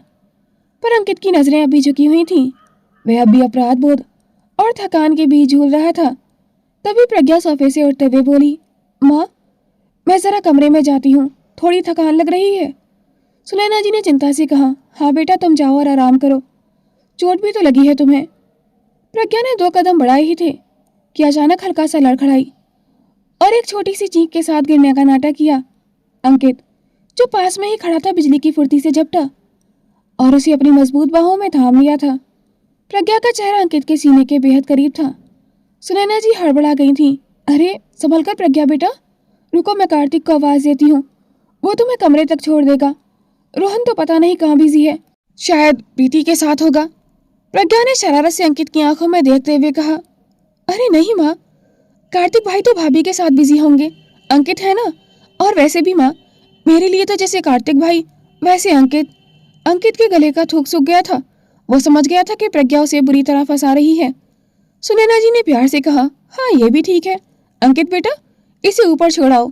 पर अंकित की नजरें अभी झुकी हुई थीं। वह अभी अपराध बोध और थकान के बीच झूल रहा था। तभी प्रज्ञा सोफे से उठते हुए बोली, माँ, मैं जरा कमरे में जाती हूँ, थोड़ी थकान लग रही है। सुनैना जी ने चिंता से कहा, हाँ बेटा, तुम जाओ और आराम करो, चोट भी तो लगी है तुम्हें। प्रज्ञा ने 2 कदम बढ़ाए ही थे कि अचानक हल्का सा लड़खड़ाई और एक छोटी सी चीख के साथ गिरने का नाटक किया। अंकित, जो पास में ही खड़ा था, बिजली की फुर्ती से झपटा और उसे अपनी मजबूत बाहों में थाम लिया था। प्रज्ञा का चेहरा अंकित के सीने के बेहद करीब था। सुनैना जी हड़बड़ा गई थी। अरे संभल कर प्रज्ञा बेटा, रुको, मैं कार्तिक को आवाज देती हूँ, वो तुम्हें कमरे तक छोड़ देगा। रोहन तो पता नहीं कहाँ बिजी है, शायद प्रीति के साथ होगा। प्रज्ञा ने शरारत से अंकित की आंखों में देखते हुए कहा, अरे नहीं माँ, कार्तिक भाई तो भाभी के साथ बिजी होंगे, अंकित है ना। और वैसे भी माँ, मेरे लिए तो जैसे कार्तिक भाई वैसे अंकित। अंकित के गले का थूक सूख गया था। वो समझ गया था कि प्रज्ञा उसे बुरी तरह फंसा रही है। सुनैना जी ने प्यार से कहा, हाँ ये भी ठीक है, अंकित बेटा इसे ऊपर छोड़ाओ।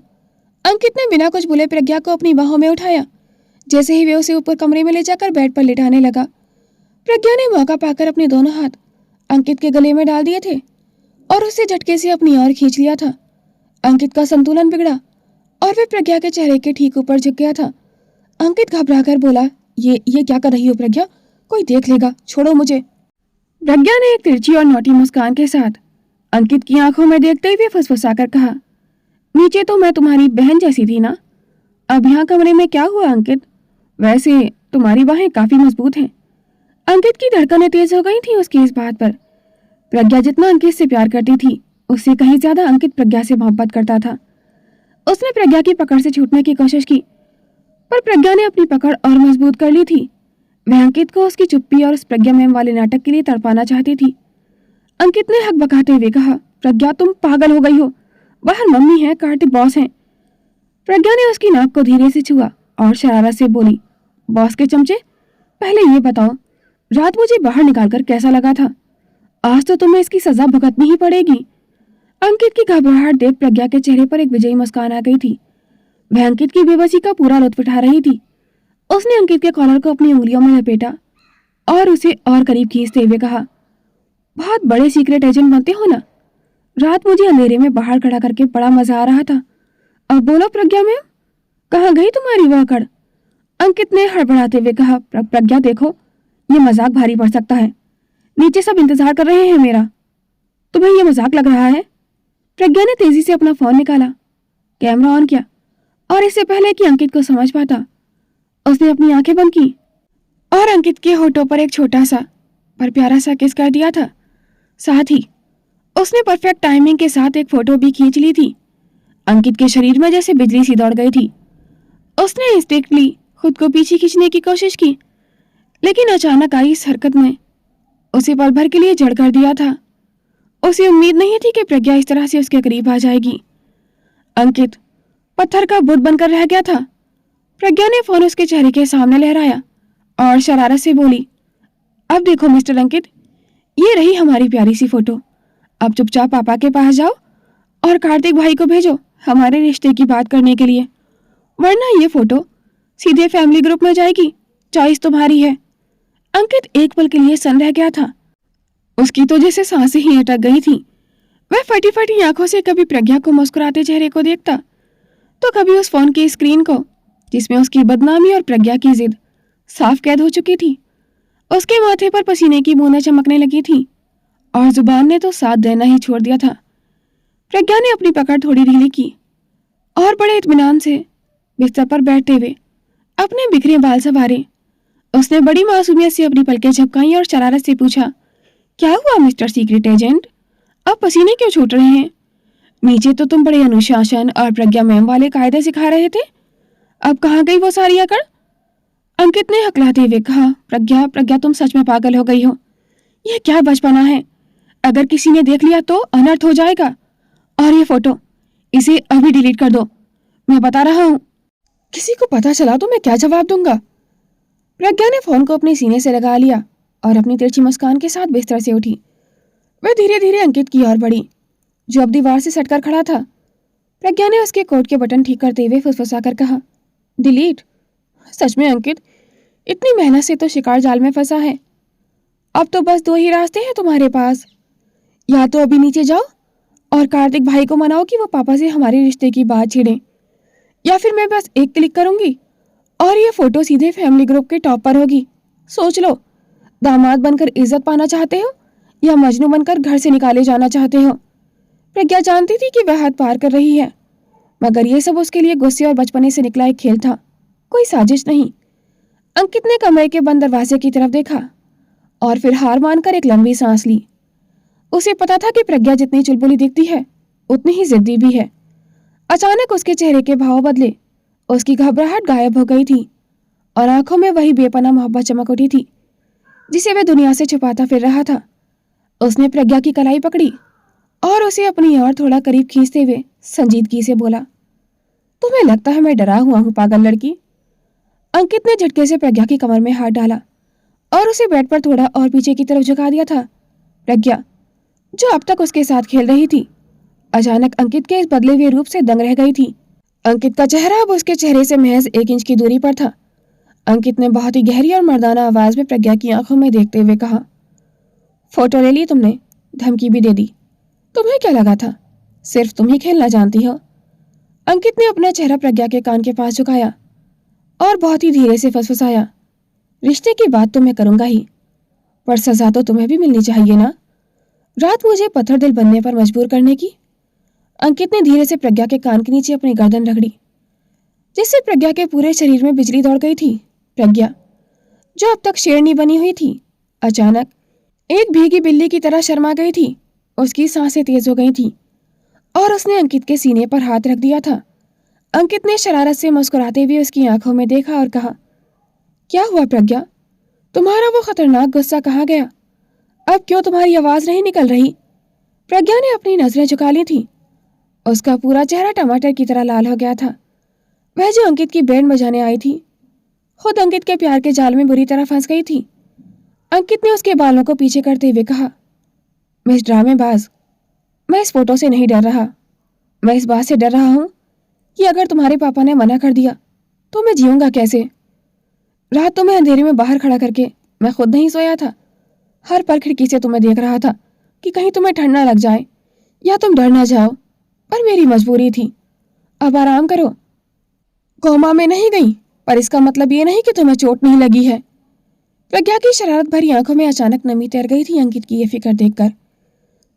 अंकित ने बिना कुछ बोले प्रज्ञा को अपनी बाहों में उठाया। जैसे ही वे उसे ऊपर कमरे में ले जाकर बेड पर लिटाने लगा, प्रज्ञा ने मौका पाकर अपने दोनों हाथ अंकित के गले में डाल दिए थे और उसे झटके से अपनी ओर खींच लिया था। अंकित का संतुलन बिगड़ा और वह प्रज्ञा के चेहरे के ठीक ऊपर झुक गया था। अंकित घबराकर बोला, ये क्या कर रही हो प्रज्ञा? कोई देख लेगा, छोड़ो मुझे। प्रज्ञा ने एक तिरछी और नोटी मुस्कान के साथ अंकित की आंखों में देखते हुए फुसफुसाकर कहा, नीचे तो मैं तुम्हारी बहन जैसी थी ना, अब यहाँ कमरे में क्या हुआ अंकित? वैसे तुम्हारी बाहें काफी मजबूत हैं। अंकित की धड़कनें तेज हो गई थी उसकी इस बात पर। प्रज्ञा जितना अंकित से प्यार करती थी, उससे कहीं ज्यादा अंकित प्रज्ञा से मोहब्बत करता था। उसने प्रज्ञा की पकड़ से छूटने की कोशिश की, पर प्रज्ञा ने अपनी पकड़ और मजबूत कर ली थी। वह अंकित को उसकी चुप्पी और उस प्रज्ञा मैम वाले नाटक के लिए तड़पाना चाहती थी। अंकित ने हक बकाते हुए कहा, प्रज्ञा तुम पागल हो गई हो, बाहर मम्मी है, कार्तिक बॉस हैं। प्रज्ञा ने उसकी नाक को धीरे से छुआ और शरारत से बोली, बॉस के चमचे, पहले ये बताओ रात मुझे बाहर निकालकर कैसा लगा था? आज तो तुम्हें इसकी सजा भुगतनी ही पड़ेगी। अंकित की घबराहट देख प्रज्ञा के चेहरे पर एक विजयी मुस्कान आ गई थी। वह अंकित की बेबसी का पूरा लुत्फ उठा रही थी। उसने अंकित के कॉलर को अपनी उंगलियों में लपेटा और उसे और करीब खींचते हुए कहा, बहुत बड़े सीक्रेट एजेंट बनते हो ना? रात मुझे अंधेरे में बाहर खड़ा करके बड़ा मजा आ रहा था। अब बोलो प्रज्ञा मैम, कहाँ गई तुम्हारी वह अकड़? अंकित ने हड़बड़ाते हुए कहा, प्रज्ञा देखो, ये मजाक भारी पड़ सकता है। नीचे सब इंतजार कर रहे हैं मेरा। तुम्हें ये मजाक लग रहा है? प्रज्ञा ने तेजी से अपना फोन निकाला, कैमरा ऑन किया और इससे पहले कि अंकित को समझ पाता, उसने अपनी आंखें बंद की और अंकित के होठों पर एक छोटा सा पर प्यारा सा किस कर दिया था। साथ ही उसने परफेक्ट टाइमिंग के साथ एक फोटो भी खींच ली थी। अंकित के शरीर में जैसे बिजली सी दौड़ गई थी। उसने इंस्टिंक्टली खुद को पीछे खींचने की कोशिश की, लेकिन अचानक आई इस हरकत ने उसे पल भर के लिए जड़ कर दिया था। उसे उम्मीद नहीं थी कि प्रज्ञा इस तरह से उसके करीब आ जाएगी। अंकित पत्थर का बुत बनकर रह गया था। प्रज्ञा ने फोन उसके चेहरे के सामने लहराया और शरारत से बोली, अब देखो मिस्टर अंकित, ये रही हमारी प्यारी सी फोटो। अब चुपचाप पापा के पास जाओ और कार्तिक भाई को भेजो हमारे रिश्ते की बात करने के लिए, वरना ये फोटो सीधे फैमिली ग्रुप में जाएगी। चॉइस तुम्हारी है। अंकित एक पल के लिए सन रह गया था। उसकी तो जैसे सांसें ही अटक गई थी। वह फटी फटी आंखों से कभी प्रज्ञा को मुस्कुराते चेहरे को देखता, तो कभी उस फोन की स्क्रीन को, जिसमें उसकी बदनामी और प्रज्ञा की जिद साफ कैद हो चुकी थी। उसके माथे पर पसीने की बूंदें चमकने लगी थी और जुबान ने तो साथ देना ही छोड़ दिया था। प्रज्ञा ने अपनी पकड़ थोड़ी ढीली की और बड़े इत्मीनान से बिस्तर पर बैठते हुए अपने बिखरे बाल संवारे। उसने बड़ी मासूमियत से अपनी पलकें झपकाई और शरारत से पूछा, क्या हुआ मिस्टर सीक्रेट एजेंट, अब पसीने क्यों छूट रहे हैं? नीचे तो तुम बड़े अनुशासन और प्रज्ञा मैम वाले कायदे सिखा रहे थे, अब कहाँ गई वो सारी अकड़? अंकित ने हकलाते हुए कहा, प्रज्ञा तुम सच में पागल हो गई हो। यह क्या बचपना है? अगर किसी ने देख लिया तो अनर्थ हो जाएगा। और ये फोटो, इसे अभी डिलीट कर दो, मैं बता रहा हूँ। किसी को पता चला तो मैं क्या जवाब दूंगा? प्रज्ञा ने फोन को अपने सीने से लगा लिया और अपनी तिरछी मुस्कान के साथ बिस्तर से उठी। वह धीरे धीरे अंकित की ओर बढ़ी, जो अब दीवार से सटकर खड़ा था। प्रज्ञा ने उसके कोट के बटन ठीक करते हुए फुसफुसाकर कहा, डिलीट? सच में अंकित, इतनी मेहनत से तो शिकार जाल में फंसा है। अब तो बस दो ही रास्ते हैं तुम्हारे पास, या तो अभी नीचे जाओ और कार्तिक भाई को मनाओ कि वो पापा से हमारे रिश्ते की बात छेड़ें, या फिर मैं बस एक क्लिक करूंगी और ये फोटो सीधे फैमिली ग्रुप के टॉप पर होगी। सोच लो, दामाद बनकर इज्जत पाना चाहते हो या मजनू बनकर घर से निकाले जाना चाहते हो? प्रज्ञा जानती थी कि वह हद पार कर रही है, मगर ये सब उसके लिए गुस्से और बचपने से निकला एक खेल था, कोई साजिश नहीं। अंकित ने कमरे के बंद दरवाजे की तरफ देखा और फिर हार मानकर एक लंबी सांस ली। उसे पता था कि प्रज्ञा जितनी चुलबुली दिखती है उतनी ही जिद्दी भी है। अचानक उसके चेहरे के भाव बदले, उसकी घबराहट गायब हो गई थी और आंखों में वही बेपनाह मोहब्बत चमक उठी थी जिसे वह दुनिया से छुपाता फिर रहा था। उसने प्रज्ञा की कलाई पकड़ी और उसे अपनी ओर थोड़ा करीब खींचते हुए संजीदगी से बोला, तुम्हें लगता है मैं डरा हुआ हूं पागल लड़की? अंकित ने झटके से प्रज्ञा की कमर में हाथ डाला और उसे बेड पर थोड़ा और पीछे की तरफ झुका दिया था। प्रज्ञा, जो अब तक उसके साथ खेल रही थी, अचानक अंकित के इस बदले हुए रूप से दंग रह गई थी। अंकित का चेहरा अब उसके चेहरे से महज 1 इंच की दूरी पर था। अंकित ने बहुत ही गहरी और मर्दाना आवाज में प्रज्ञा की आंखों में देखते हुए कहा, फोटो ले ली तुमने, धमकी भी दे दी, तुम्हें क्या लगा था सिर्फ तुम ही खेलना जानती हो? अंकित ने अपना चेहरा प्रज्ञा के कान के पास झुकाया और बहुत ही धीरे से फसफसाया, रिश्ते की बात तो मैं करूंगा ही, पर सजा तो तुम्हें भी मिलनी चाहिए ना, रात मुझे पत्थर दिल बनने पर मजबूर करने की। अंकित ने धीरे से प्रज्ञा के कान के नीचे अपनी गर्दन रगड़ी, जिससे प्रज्ञा के पूरे शरीर में बिजली दौड़ गई थी। प्रज्ञा, जो अब तक शेरनी बनी हुई थी, अचानक एक भीगी बिल्ली की तरह शर्मा गई थी। उसकी सांसें तेज हो गई थीं और उसने अंकित के सीने पर हाथ रख दिया था। अंकित ने शरारत से मुस्कुराते हुए उसकी आंखों में देखा और कहा, क्या हुआ प्रज्ञा, तुम्हारा वो खतरनाक गुस्सा कहाँ गया? अब क्यों तुम्हारी आवाज नहीं निकल रही? प्रज्ञा ने अपनी नजरें झुका ली थी। उसका पूरा चेहरा टमाटर की तरह लाल हो गया था। वह जो अंकित की बैंड बजाने आई थी, खुद अंकित के प्यार के जाल में बुरी तरह फंस गई थी। अंकित ने उसके बालों को पीछे करते हुए कहा, मिस ड्रामेबाज, मैं इस फोटो से नहीं डर रहा। मैं इस बात से डर रहा हूं कि अगर तुम्हारे पापा ने मना कर दिया तो मैं जीऊंगा कैसे? रात तुम्हें अंधेरे में बाहर खड़ा करके मैं खुद नहीं सोया था। हर पल खिड़की से तुम्हें देख रहा था कि कहीं तुम्हें ठंड ना लग जाए या तुम डर ना जाओ, पर मेरी मजबूरी थी। अब आराम करो। कोमा में नहीं गई, पर इसका मतलब ये नहीं कि तुम्हें चोट नहीं लगी है। प्रज्ञा की शरारत भरी आंखों में अचानक नमी तैर गई थी अंकित की ये फिक्र देखकर।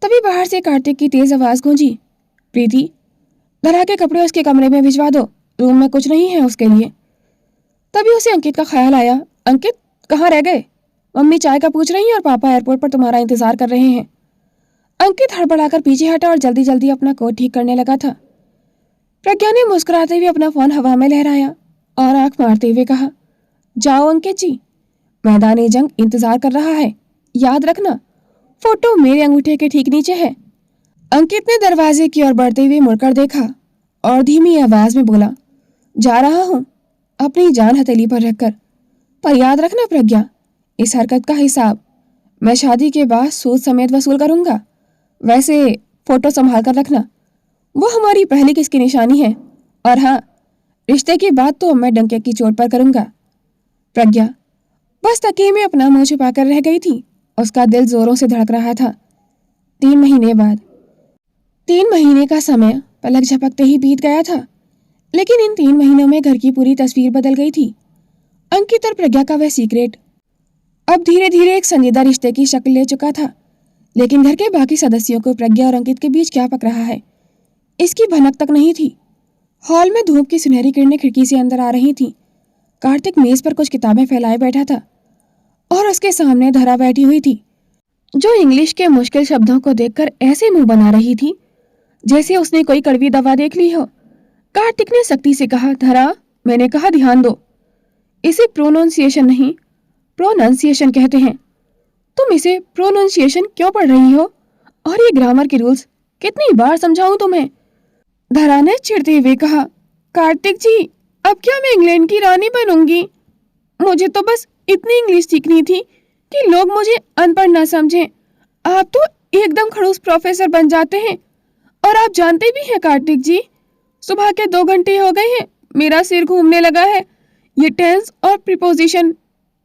तभी बाहर से कार्तिक की तेज आवाज गूंजी, प्रीति, धरा के कपड़े उसके कमरे में भिजवा दो, रूम में कुछ नहीं है उसके लिए। तभी उसे अंकित का ख्याल आया, अंकित कहाँ रह गए? मम्मी चाय का पूछ रही हैं और पापा एयरपोर्ट पर तुम्हारा इंतजार कर रहे हैं। अंकित हड़बड़ाकर पीछे हटा और जल्दी जल्दी अपना कोट ठीक करने लगा था। प्रज्ञा ने मुस्कुराते हुए अपना फोन हवा में लहराया और आंख मारते हुए कहा, जाओ अंकित जी, मैदानी जंग इंतजार कर रहा है। याद रखना, फोटो मेरे अंगूठे के ठीक नीचे है। अंकित ने दरवाजे की ओर बढ़ते हुए मुड़कर देखा और धीमी आवाज में बोला, जा रहा हूं, अपनी जान हथेली पर रखकर। पर याद रखना प्रज्ञा, इस हरकत का हिसाब मैं शादी के बाद सूद समेत वसूल करूंगा। वैसे फोटो संभाल कर रखना, वो हमारी पहली किस की निशानी है। और हाँ, रिश्ते की बात तो मैं डंके की चोट पर करूंगा। प्रज्ञा बस तकिए में अपना मुंह छुपाकर रह गई थी। उसका दिल जोरों से धड़क रहा था। 3 महीने बाद, 3 महीने का समय पलक झपकते ही बीत गया था, लेकिन इन 3 महीनों में घर की पूरी तस्वीर बदल गई थी। अंकित और प्रज्ञा का वह सीक्रेट अब धीरे धीरे एक संजीदा रिश्ते की शक्ल ले चुका था। लेकिन घर के बाकी सदस्यों को प्रज्ञा और अंकित के बीच क्या पक रहा है, इसकी भनक तक नहीं थी। हॉल में धूप की सुनहरी किरणें खिड़की से अंदर आ रही थीं। कार्तिक मेज पर कुछ किताबें फैलाए बैठा था और उसके सामने धरा बैठी हुई थी, जो इंग्लिश के मुश्किल शब्दों को देखकर ऐसे मुंह बना रही थी जैसे उसने कोई कड़वी दवा देख ली हो। कार्तिक ने सख्ती से कहा, धरा, मैंने कहा ध्यान दो। इसे प्रोनाउंसिएशन नहीं, प्रोनाउंसिएशन कहते हैं। तुम इसे प्रोनाउंसिएशन क्यों पढ़ रही हो? और ये ग्रामर के रूल्स कितनी बार समझाऊं तुम्हें? धरा ने चिढ़ते हुए कहा, कार्तिक जी, अब क्या मैं इंग्लैंड की रानी बनूंगी? मुझे तो बस इतनी इंग्लिश सीखनी थी कि लोग मुझे अनपढ़ न समझें। आप तो एकदम खड़ूस प्रोफेसर बन जाते हैं। और आप जानते भी हैं कार्तिक जी, सुबह के 2 घंटे हो गए हैं, मेरा सिर घूमने लगा है। ये टेंस और प्रीपोजिशन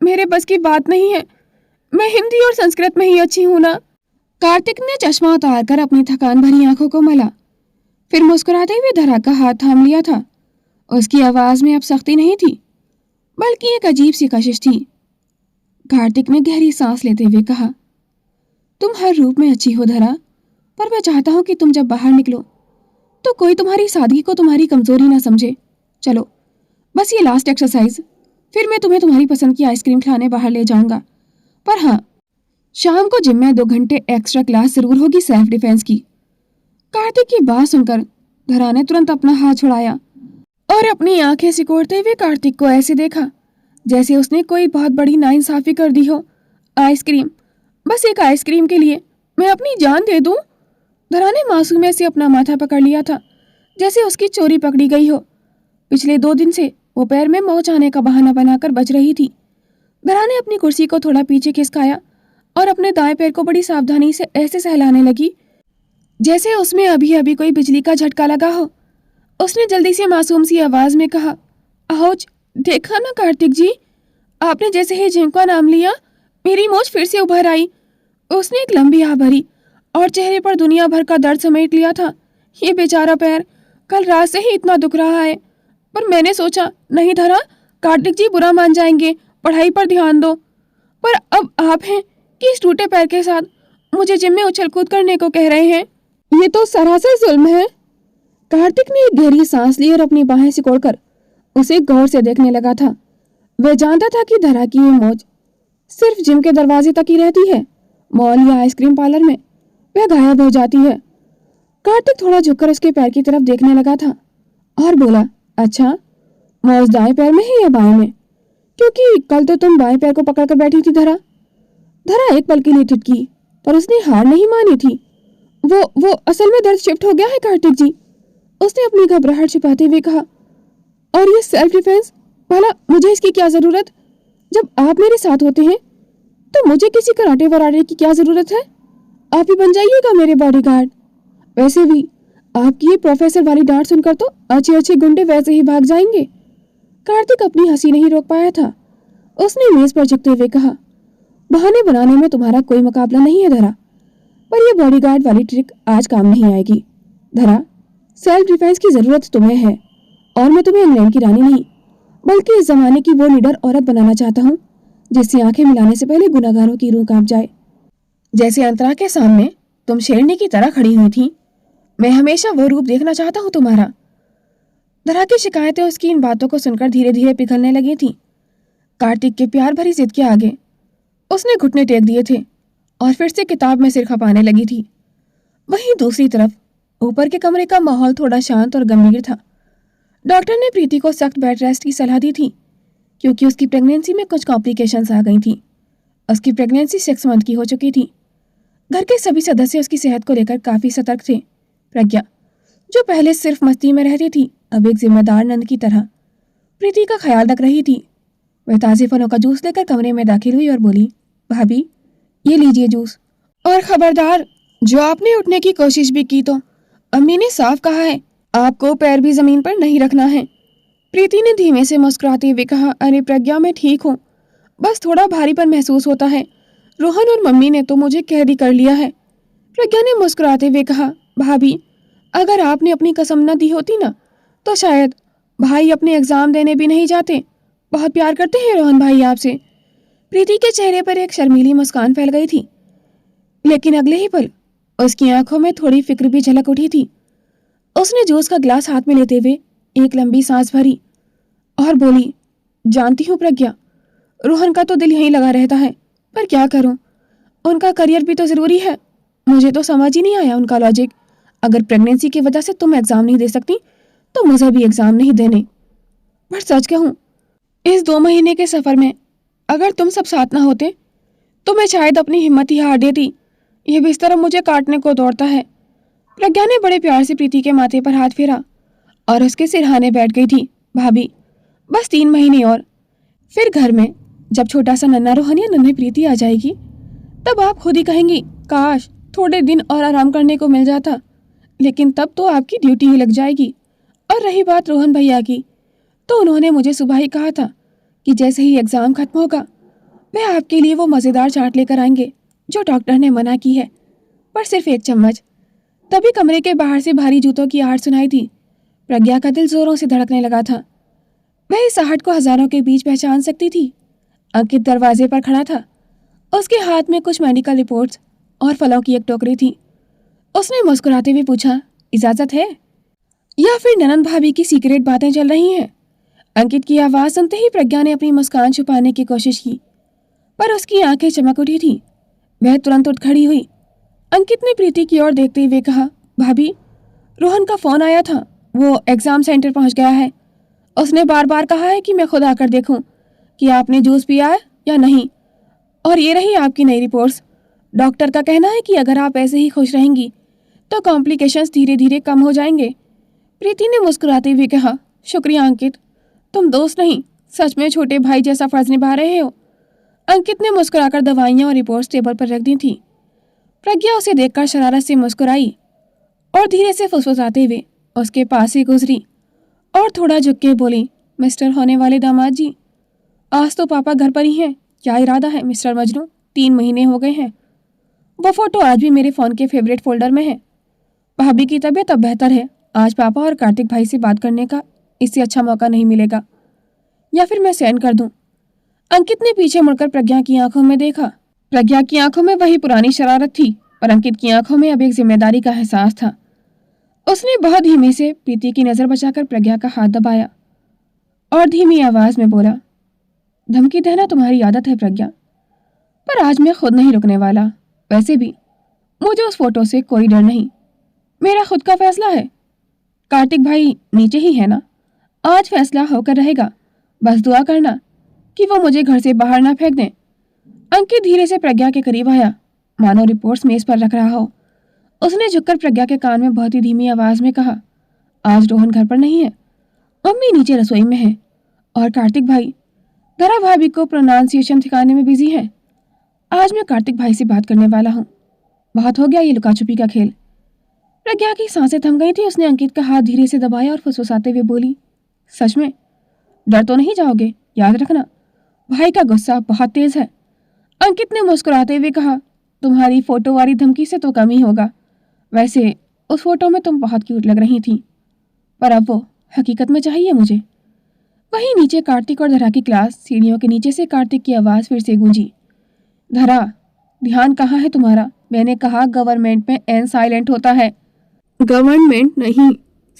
मेरे बस की बात नहीं है। मैं हिंदी और संस्कृत में ही अच्छी हूं ना। कार्तिक ने चश्मा उतारकर अपनी थकान भरी आंखों को मला, फिर मुस्कुराते हुए धरा का हाथ थाम लिया था। उसकी आवाज में अब सख्ती नहीं थी, बल्कि एक अजीब सी कशिश थी। कार्तिक ने गहरी सांस लेते हुए कहा, तुम हर रूप में अच्छी हो धरा, पर मैं चाहता हूं कि तुम जब बाहर निकलो तो कोई तुम्हारी सादगी को तुम्हारी कमजोरी ना समझे। चलो, बस ये लास्ट एक्सरसाइज, फिर मैं तुम्हें तुम्हारी पसंद की आइसक्रीम खिलाने बाहर ले जाऊंगा। पर हाँ, शाम को जिम में 2 घंटे एक्स्ट्रा क्लास जरूर होगी सेल्फ डिफेंस की। कार्तिक की बात सुनकर धरा ने तुरंत अपना हाथ छुड़ाया और अपनी आंखें सिकोड़ते हुए कार्तिक को ऐसे देखा जैसे उसने कोई बहुत बड़ी नाइंसाफी कर दी हो। आइसक्रीम, बस एक आइसक्रीम के लिए मैं अपनी जान दे दूं? धरा ने मासूमियत से अपना माथा पकड़ लिया था, जैसे उसकी चोरी पकड़ी गई हो। पिछले 2 दिन से वो पैर में मोच आने का बहाना बनाकर बच रही थी। धरा ने अपनी कुर्सी को थोड़ा पीछे खिसकाया और अपने दाएं पैर को बड़ी सावधानी से ऐसे सहलाने लगी जैसे उसमें अभी अभी कोई बिजली का झटका लगा हो। उसने जल्दी से मासूम सी आवाज में कहा, आउच, देखा ना कार्तिक जी, आपने जैसे ही जिम का नाम लिया मेरी मोच फिर से उभर आई। उसने एक लंबी आह भरी और चेहरे पर दुनिया भर का दर्द समेट लिया था। ये बेचारा पैर कल रात से ही इतना दुख रहा है, पर मैंने सोचा नहीं धरा, कार्तिक जी बुरा मान जाएंगे, पढ़ाई पर ध्यान दो। पर अब आप हैं कि इस टूटे पैर के साथ मुझे जिम में उछल कूद करने को कह रहे हैं। ये तो सरासर जुल्म है। कार्तिक ने एक गहरी सांस ली और अपनी बाहें सिकोड़कर उसे गौर से देखने लगा था। वह जानता था कि धरा की ये मौज सिर्फ जिम के दरवाजे तक ही रहती है। मॉल या आइसक्रीम पार्लर में वह गायब हो जाती है। कार्तिक थोड़ा झुककर उसके पैर की तरफ देखने लगा था और बोला, अच्छा, मौज दाएं पैर में है या बाएं में? क्योंकि कल तो तुम बाएं पैर को पकड़कर बैठी थी। धरा एक पल के लिए ठिठकी, पर उसने हार नहीं मानी थी। वो असल में दर्द शिफ्ट हो गया है कार्तिक जी, उसने अपनी घबराहट छिपाते हुए कहा। और ये सेल्फ डिफेंस, भला मुझे इसकी क्या जरूरत? जब आप मेरे साथ होते हैं तो मुझे किसी कराटे वराटे की क्या जरूरत है? आप ही बन जाइएगा मेरे बॉडीगार्ड। वैसे भी आपकी ये प्रोफेसर वाली डांट सुनकर तो अच्छे अच्छे गुंडे वैसे ही भाग जाएंगे। कार्तिक अपनी हंसी नहीं रोक पाया था। उसने मेज पर झुकते हुए कहा, बहाने बनाने में तुम्हारा कोई मुकाबला नहीं है धरा, पर यह बॉडीगार्ड वाली ट्रिक आज काम नहीं आएगी। धरा, सेल्फ डिफेंस की जरूरत तुम्हें है और मैं तुम्हें इंग्लैंड की रानी नहीं बल्कि इस जमाने की वो निडर औरत बनाना चाहता हूँ जिससे आंखें मिलाने से पहले गुनाहगारों की रूह कांप जाए। जैसे अंतरा के सामने तुम शेरनी की तरह खड़ी हुई थी, मैं हमेशा वो रूप देखना चाहता हूँ तुम्हारा। धरा की शिकायतें उसकी इन बातों को सुनकर धीरे धीरे पिघलने लगी थीं। कार्तिक के प्यार भरी जिद के आगे उसने घुटने टेक दिए थे और फिर से किताब में सिर खपाने लगी थी। वहीं दूसरी तरफ ऊपर के कमरे का माहौल थोड़ा शांत और गंभीर था। डॉक्टर ने प्रीति को सख्त बेड रेस्ट की सलाह दी थी क्योंकि उसकी प्रेगनेंसी में कुछ कॉम्प्लिकेशंस आ गई थी। उसकी प्रेगनेंसी 6 मंथ की हो चुकी थी। घर के सभी सदस्य उसकी सेहत को लेकर काफी सतर्क थे। प्रज्ञा, जो पहले सिर्फ मस्ती में रहती थी, अब एक जिम्मेदार नंद की तरह प्रीति का ख्याल रख रही थी। वह ताजे फलों का जूस लेकर कमरे में दाखिल हुई और बोली, भाभी, ये लीजिए जूस। और खबरदार, जो आपने उठने की कोशिश भी की तो अम्मी ने साफ कहा है आपको पैर भी जमीन पर नहीं रखना है। प्रीति ने धीमे से मुस्कुराते हुए कहा, अरे प्रज्ञा, मैं ठीक हूँ, बस थोड़ा भारीपन महसूस होता है। रोहन और मम्मी ने तो मुझे कैद ही कर लिया है। प्रज्ञा ने मुस्कुराते हुए कहा, भाभी, अगर आपने अपनी कसम न दी होती ना तो शायद भाई अपने एग्जाम देने भी नहीं जाते। बहुत प्यार करते हैं रोहन भाई आपसे। प्रीति के चेहरे पर एक शर्मीली मुस्कान फैल गई थी, लेकिन अगले ही पल उसकी आंखों में थोड़ी फिक्र भी झलक उठी थी। उसने जूस का गिलास हाथ में लेते हुए एक लंबी सांस भरी और बोली, जानती हूँ प्रज्ञा, रोहन का तो दिल यहीं लगा रहता है, पर क्या करूं, उनका करियर भी तो जरूरी है। मुझे तो समझ ही नहीं आया उनका लॉजिक। अगर प्रेगनेंसी की वजह से तुम एग्जाम नहीं दे सकती तो मुझे भी एग्जाम नहीं देने। पर सच कहूं, इस 2 महीने के सफर में अगर तुम सब साथ ना होते तो मैं शायद अपनी हिम्मत ही हार देती। यह बिस्तर अब मुझे काटने को दौड़ता है। प्रज्ञा ने बड़े प्यार से प्रीति के माथे पर हाथ फेरा और उसके सिरहाने बैठ गई थी। भाभी, बस 3 महीने और, फिर घर में जब छोटा सा नन्हा रोहन या नन्ही प्रीति आ जाएगी तब आप खुद ही कहेंगी, काश थोड़े दिन और आराम करने को मिल जाता। लेकिन तब तो आपकी ड्यूटी ही लग जाएगी। और रही बात रोहन भैया की, तो उन्होंने मुझे सुबह ही कहा था कि जैसे ही एग्जाम खत्म होगा वह आपके लिए वो मज़ेदार चाट लेकर आएंगे जो डॉक्टर ने मना की है, पर सिर्फ 1 चम्मच। तभी कमरे के बाहर से भारी जूतों की आहट सुनाई थी। प्रज्ञा का दिल जोरों से धड़कने लगा था। वह इस आहट को हजारों के बीच पहचान सकती थी। अंकित दरवाजे पर खड़ा था। उसके हाथ में कुछ मेडिकल रिपोर्ट्स और फलों की एक टोकरी थी। उसने मुस्कुराते हुए पूछा, इजाजत है या फिर ननंद भाभी की सीक्रेट बातें चल रही हैं? अंकित की आवाज सुनते ही प्रज्ञा ने अपनी मुस्कान छुपाने की कोशिश की, पर उसकी आंखें चमक उठी थी। वह तुरंत उठ खड़ी हुई। अंकित ने प्रीति की ओर देखते हुए कहा, भाभी, रोहन का फोन आया था, वो एग्जाम सेंटर पहुंच गया है। उसने बार बार कहा है कि मैं खुद आकर देखूं कि आपने जूस पिया है या नहीं। और ये रही आपकी नई रिपोर्ट्स। डॉक्टर का कहना है कि अगर आप ऐसे ही खुश रहेंगी तो कॉम्प्लिकेशंस धीरे धीरे कम हो जाएंगे। प्रीति ने मुस्कुराते हुए कहा, शुक्रिया अंकित, तुम दोस्त नहीं, सच में छोटे भाई जैसा फर्ज निभा रहे हो। अंकित ने मुस्कुराकर दवाइयां और रिपोर्ट्स टेबल पर रख दी थी। प्रज्ञा उसे देखकर शरारत से मुस्कुराई और धीरे से फुसफुसाते हुए उसके पास ही गुजरी और थोड़ा झुक के बोली, मिस्टर होने वाले दामाद जी, आज तो पापा घर पर ही हैं। क्या इरादा है मिस्टर मजनू? 3 महीने हो गए हैं। वो फोटो आज भी मेरे फ़ोन के फेवरेट फोल्डर में है। भाभी की तबीयत अब बेहतर है। आज पापा और कार्तिक भाई से बात करने का इससे अच्छा मौका नहीं मिलेगा। या फिर मैं सेंड कर दूं? अंकित ने पीछे मुड़कर प्रज्ञा की आंखों में देखा। प्रज्ञा की आंखों में वही पुरानी शरारत थी, पर अंकित की आंखों में अब एक जिम्मेदारी का एहसास था। उसने बहुत धीमे से प्रीति की नजर बचाकर प्रज्ञा का हाथ दबाया और धीमी आवाज में बोला, धमकी देना तुम्हारी आदत है प्रज्ञा, पर आज मैं खुद नहीं रुकने वाला। वैसे भी मुझे उस फोटो से कोई डर नहीं, मेरा खुद का फैसला है। कार्तिक भाई नीचे ही है ना, आज फैसला होकर रहेगा। बस दुआ करना कि वो मुझे घर से बाहर ना फेंक दें। अंकित धीरे से प्रज्ञा के करीब आया, मानो रिपोर्ट्स मेज पर रख रहा हो। उसने झुककर प्रज्ञा के कान में बहुत ही धीमी आवाज में कहा, आज रोहन घर पर नहीं है, मम्मी नीचे रसोई में है और कार्तिक भाई धरा भाभी को प्रोनाउंसिएशन सिखाने में बिजी है। आज मैं कार्तिक भाई से बात करने वाला हूँ। बहुत हो गया ये लुका छुपी का खेल। प्रज्ञा की सांसें थम गई थी। उसने अंकित का हाथ धीरे से दबाया और फुसफुसाते हुए बोली, सच में डर तो नहीं जाओगे? याद रखना भाई का गुस्सा बहुत तेज है। अंकित ने मुस्कुराते हुए कहा, तुम्हारी फोटो वाली धमकी से तो कम ही होगा। वैसे उस फोटो में तुम बहुत क्यूट लग रही थी, पर अब वो हकीकत में चाहिए मुझे। वहीं नीचे कार्तिक और धरा की क्लास। सीढ़ियों के नीचे से कार्तिक की आवाज फिर से गूंजी, धरा ध्यान कहाँ है तुम्हारा? मैंने कहा गवर्नमेंट में एन साइलेंट होता है। गवर्नमेंट नहीं,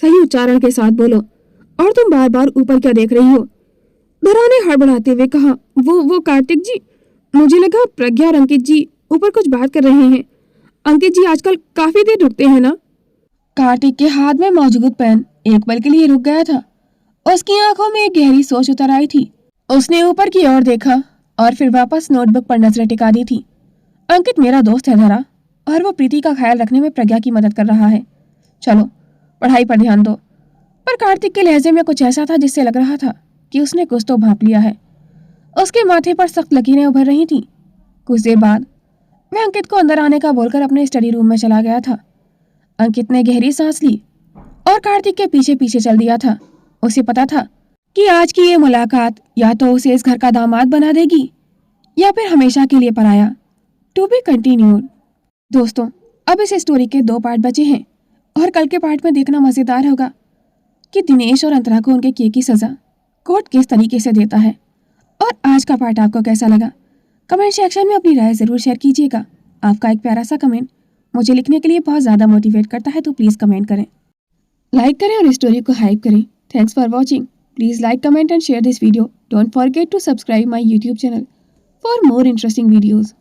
सही उच्चारण के साथ बोलो। और तुम बार बार ऊपर क्या देख रही हो? धरा ने हड़बड़ाते हुए कहा, वो कार्तिक जी, मुझे लगा प्रज्ञा और अंकित जी ऊपर कुछ बात कर रहे हैं। अंकित जी आजकल काफी देर रुकते हैं ना? कार्तिक के हाथ में मौजूद पेन एक पल के लिए रुक गया था। उसकी आंखों में एक गहरी सोच उतर आई थी। उसने ऊपर की ओर देखा और फिर वापस नोटबुक पर नजरें टिका दी थी। अंकित मेरा दोस्त है धरा, और वो प्रीति का ख्याल रखने में प्रज्ञा की मदद कर रहा है। चलो पढ़ाई पर ध्यान दो। पर कार्तिक के लहजे में कुछ ऐसा था जिससे लग रहा था कि उसने कुछ तो भांप लिया है। उसके माथे पर सख्त लकीरें उभर रही थीं। कुछ देर बाद वह अंकित को अंदर आने का बोलकर अपने स्टडी रूम में चला गया था। अंकित ने गहरी सांस ली और कार्तिक के पीछे पीछे चल दिया था। उसे पता था कि आज की ये मुलाकात या तो उसे इस घर का दामाद बना देगी या फिर हमेशा के लिए पराया। To be continued. दोस्तों, अब इस स्टोरी के 2 पार्ट बचे हैं और कल के पार्ट में देखना मजेदार होगा कि दिनेश और अंतरा को उनके किए की सजा कोर्ट किस तरीके से देता है। और आज का पार्ट आपको कैसा लगा? कमेंट सेक्शन में अपनी राय जरूर शेयर कीजिएगा। आपका एक प्यारा सा कमेंट मुझे लिखने के लिए बहुत ज़्यादा मोटिवेट करता है, तो प्लीज़ कमेंट करें, लाइक करें और स्टोरी को हाइप करें। Thanks for watching. Please like, comment and share this video. Don't forget to subscribe my YouTube channel for more interesting videos.